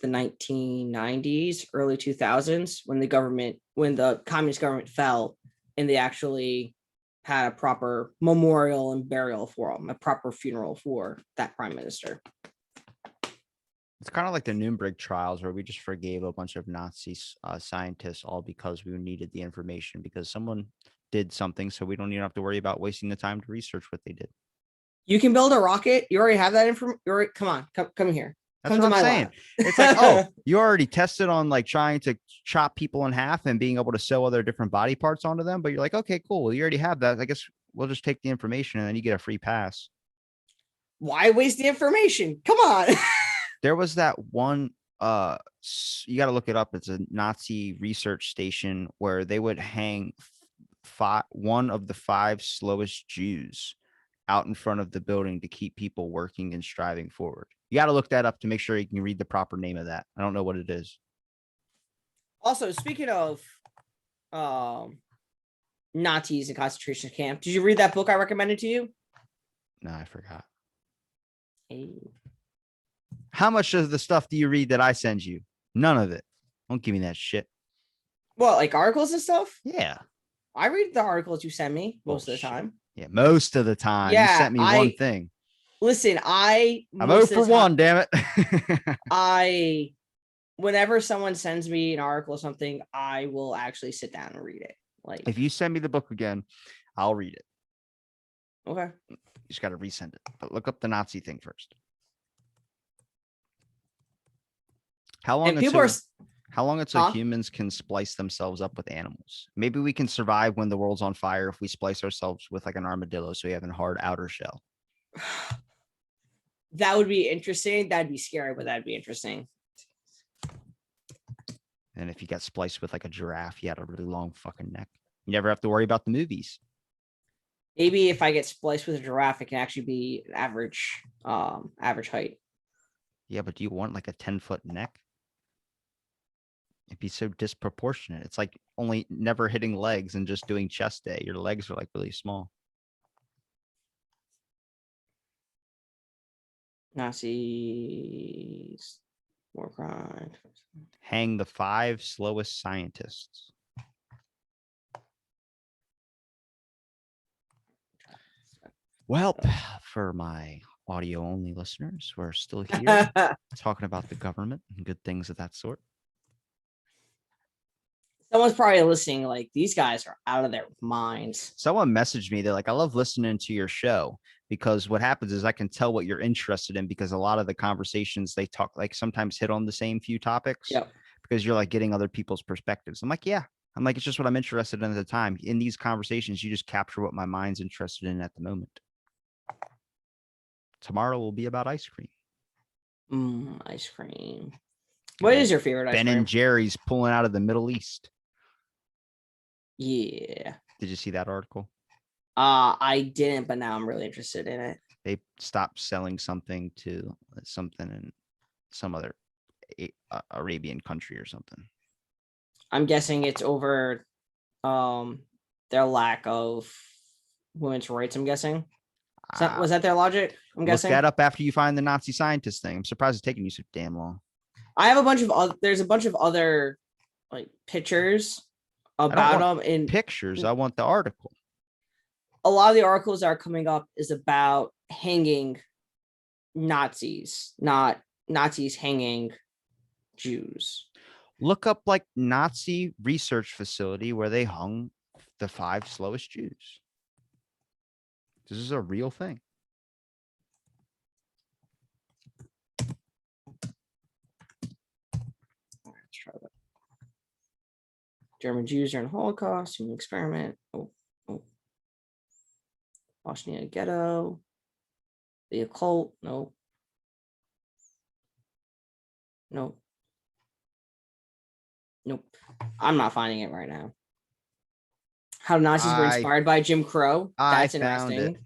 the 1990s, early 2000s, when the communist government fell, and they actually had a proper memorial and burial for him, a proper funeral for that prime minister. It's kind of like the Nuremberg trials where we just forgave a bunch of Nazi scientists all because we needed the information because someone did something. So we don't even have to worry about wasting the time to research what they did. You can build a rocket. You already have that information. Come on, come here. That's Come what to I'm my saying. lab. It's like, oh, you already tested on like trying to chop people in half and being able to sew other different body parts onto them. But you're like, okay, cool. Well, you already have that. I guess we'll just take the information and then you get a free pass. Why waste the information? Come on. There was that one, you got to look it up. It's a Nazi research station where they would hang one of the 5 slowest Jews out in front of the building to keep people working and striving forward. You got to look that up to make sure you can read the proper name of that. I don't know what it is. Also, speaking of Nazis in concentration camp, did you read that book I recommended to you? No, I forgot. Hey. How much of the stuff do you read that I send you? None of it. Don't give me that shit. What, like articles and stuff? Yeah. I read the articles you send me most Bullshit. of the time. Yeah, most of the time. Yeah, you sent me one thing. Listen, I'm 0 for 1, damn it. Whenever someone sends me an article or something, I will actually sit down and read it. Like, if you send me the book again, I'll read it. Okay. You just got to resend it. But look up the Nazi thing first. How long until humans can splice themselves up with animals? Maybe we can survive when the world's on fire if we splice ourselves with like an armadillo so we have a hard outer shell. That would be interesting. That'd be scary, but that'd be interesting. And if you got spliced with like a giraffe, you had a really long fucking neck. You never have to worry about the movies. Maybe if I get spliced with a giraffe, it can actually be an average height. Yeah, but do you want like a 10-foot neck? It'd be so disproportionate. It's like only never hitting legs and just doing chest day. Your legs are like really small. Nazis, war crime. Hang the 5 slowest scientists. Well, for my audio only listeners, we're still here talking about the government and good things of that sort. Someone's probably listening like, these guys are out of their minds. Someone messaged me. They're like, I love listening to your show because what happens is I can tell what you're interested in because a lot of the conversations they talk like sometimes hit on the same few topics because you're like getting other people's perspectives. I'm like, yeah. I'm like, it's just what I'm interested in at the time. In these conversations, you just capture what my mind's interested in at the moment. Tomorrow will be about ice cream. Ice cream. What is your favorite ice cream? Ben and Jerry's pulling out of the Middle East. Yeah. Did you see that article? I didn't, but now I'm really interested in it. They stopped selling something to something in some other Arabian country or something. I'm guessing it's over their lack of women's rights, I'm guessing. Was that their logic? I'm guessing. Look that up after you find the Nazi scientist thing. I'm surprised it's taking you so damn long. I have there's a bunch of other like pictures about them in pictures. I want the article. A lot of the articles that are coming up is about hanging Nazis, not Nazis hanging Jews. Look up like Nazi research facility where they hung the 5 slowest Jews. This is a real thing. Let's try that. German Jews during the Holocaust, human experiment. Bosnia ghetto. The occult. No. Nope. I'm not finding it right now. How Nazis were inspired by Jim Crow. That's interesting.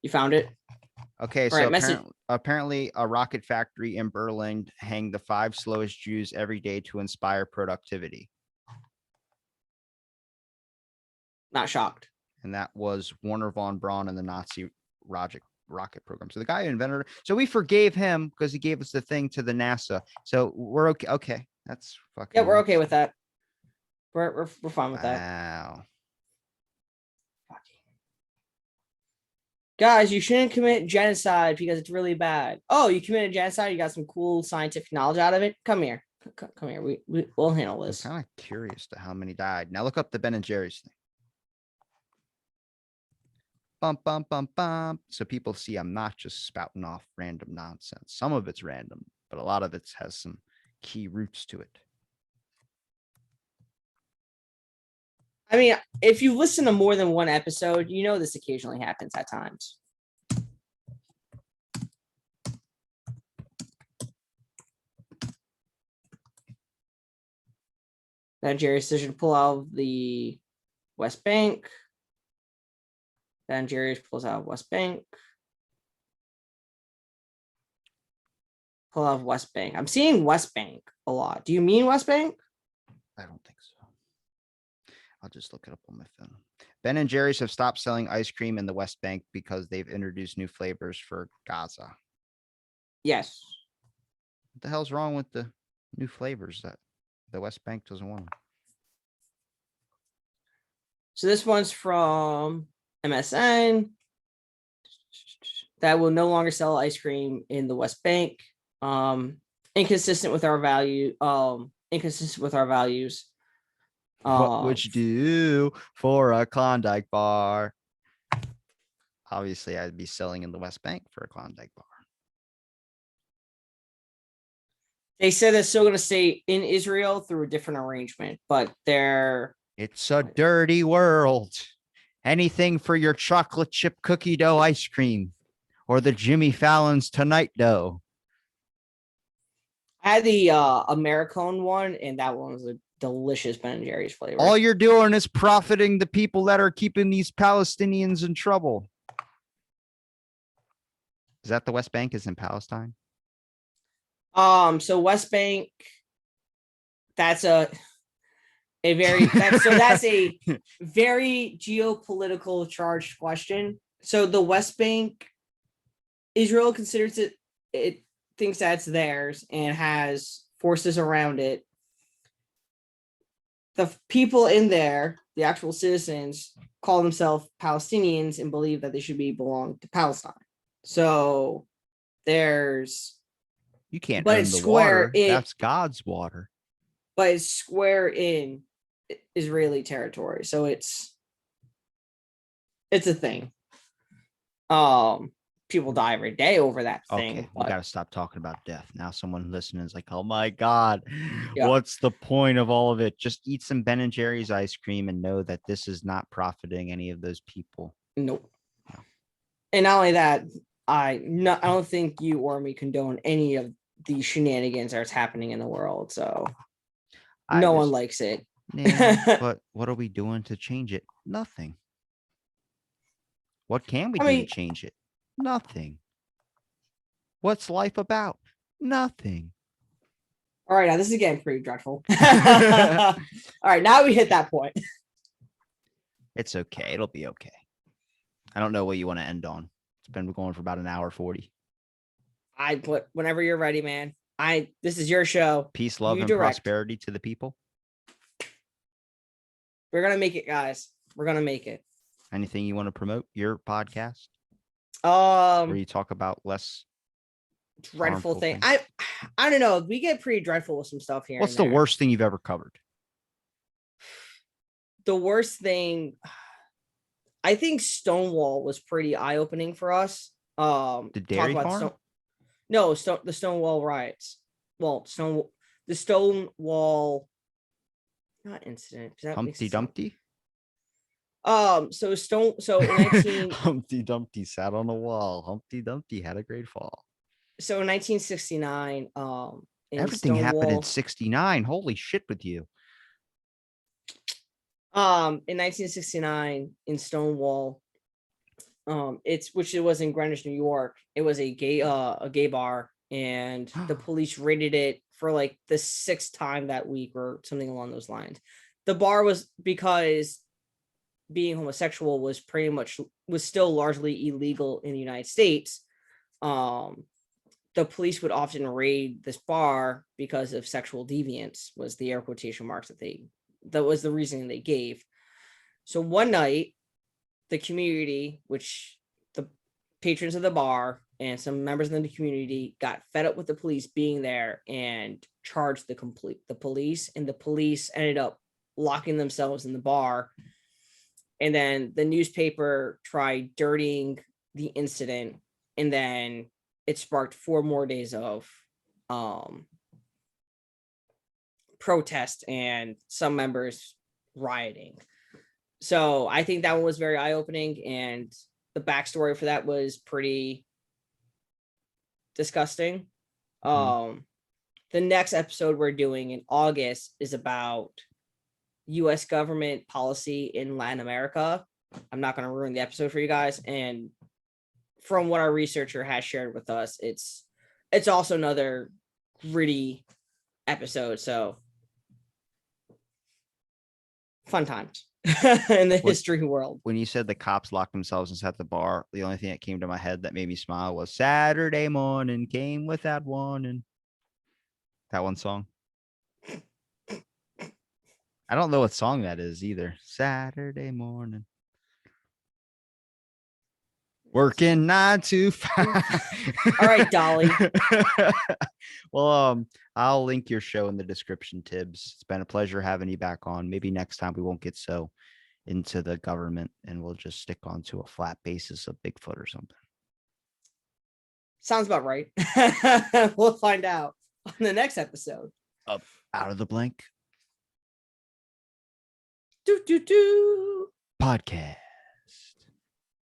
You found it? Okay, so apparently a rocket factory in Berlin hanged the 5 slowest Jews every day to inspire productivity. Not shocked. And that was Werner von Braun and the Nazi rocket program. So the guy who invented it. So we forgave him because he gave us the thing to the NASA. So we're okay. Okay. That's fucking. Yeah, we're okay with that. We're fine with that. Wow. Guys, you shouldn't commit genocide because it's really bad. Oh, you committed genocide? You got some cool scientific knowledge out of it? Come here. Come here. We'll handle this. I'm kind of curious to how many died. Now look up the Ben and Jerry's thing. Bum, bum, bum, bum. So people see I'm not just spouting off random nonsense. Some of it's random, but a lot of it has some key roots to it. I mean, if you listen to more than one episode, you know this occasionally happens at times. Nigeria's decision to pull out of the West Bank. Nigeria pulls out of West Bank. Pull out of West Bank. I'm seeing West Bank a lot. Do you mean West Bank? I don't think so. I'll just look it up on my phone. Ben and Jerry's have stopped selling ice cream in the West Bank because they've introduced new flavors for Gaza. Yes. What the hell's wrong with the new flavors that the West Bank doesn't want? So this one's from MSN. That will no longer sell ice cream in the West Bank. Inconsistent with our value. Inconsistent with our values. What would you do for a Klondike bar? Obviously, I'd be selling in the West Bank for a Klondike bar. They said they're still going to stay in Israel through a different arrangement, but they're. It's a dirty world. Anything for your chocolate chip cookie dough ice cream or the Jimmy Fallon's Tonight dough. I had the Americone one, and that one was a delicious Ben & Jerry's flavor. All you're doing is profiting the people that are keeping these Palestinians in trouble. Is that the West Bank is in Palestine? So West Bank, that's a very that's a very geopolitical charged question. So the West Bank, Israel considers it thinks that's theirs and has forces around it. The people in there, the actual citizens, call themselves Palestinians and believe that they should belong to Palestine. So there's. You can't But own it's the square water. That's God's water. But it's square in Israeli territory, so it's a thing. People die every day over that thing. Okay, we gotta stop talking about death. Now someone listening is like, oh my God, Yeah. What's the point of all of it? Just eat some Ben and Jerry's ice cream and know that this is not profiting any of those people. Nope. No. And not only that, I don't think you or me condone any of the shenanigans that's happening in the world. So no one likes it. Yeah, but what are we doing to change it? Nothing. What can we do to change it? Nothing. What's life about? Nothing. All right, now this is getting pretty dreadful. All right, now we hit that point. It's okay. It'll be okay. I don't know what you want to end on. It's been going for about an hour 40. Whenever you're ready, man. This is your show. Peace, love, and prosperity to the people. We're gonna make it, guys. We're gonna make it. Anything you want to promote? Your podcast? Where you talk about less dreadful thing. I don't know. We get pretty dreadful with some stuff here. What's the worst thing you've ever covered? The worst thing, I think Stonewall was pretty eye-opening for us. The dairy farm? The Stonewall riots. Well, the Stonewall, not incident. Humpty Dumpty. So in 19 Humpty Dumpty sat on a wall. Humpty Dumpty had a great fall. So in 1969, everything happened in 69. Holy shit with you. In 1969 in Stonewall, which it was in Greenwich, New York. It was a gay bar, and the police raided it for like the 6th time that week or something along those lines. The bar was because being homosexual was still largely illegal in the United States. The police would often raid this bar because of sexual deviance, was the air quotation marks that was the reasoning they gave. So one night, the community, which the patrons of the bar and some members of the community got fed up with the police being there and charged the police, and the police ended up locking themselves in the bar And then the newspaper tried dirtying the incident, and then it sparked 4 more days of protest and some members rioting. So I think that one was very eye-opening, and the backstory for that was pretty disgusting. The next episode we're doing in August is about US government policy in Latin America. I'm not going to ruin the episode for you guys. And from what our researcher has shared with us, it's also another gritty episode. So fun times in the history world. When you said the cops locked themselves inside the bar, the only thing that came to my head that made me smile was Saturday morning came without warning. That one song. I don't know what song that is either. Saturday morning. Working 9 to 5. All right, Dolly. Well, I'll link your show in the description, Tibbs. It's been a pleasure having you back on. Maybe next time we won't get so into the government and we'll just stick onto a flat basis of Bigfoot or something. Sounds about right. We'll find out on the next episode. Up out of the blank. Do, do, do. Podcast.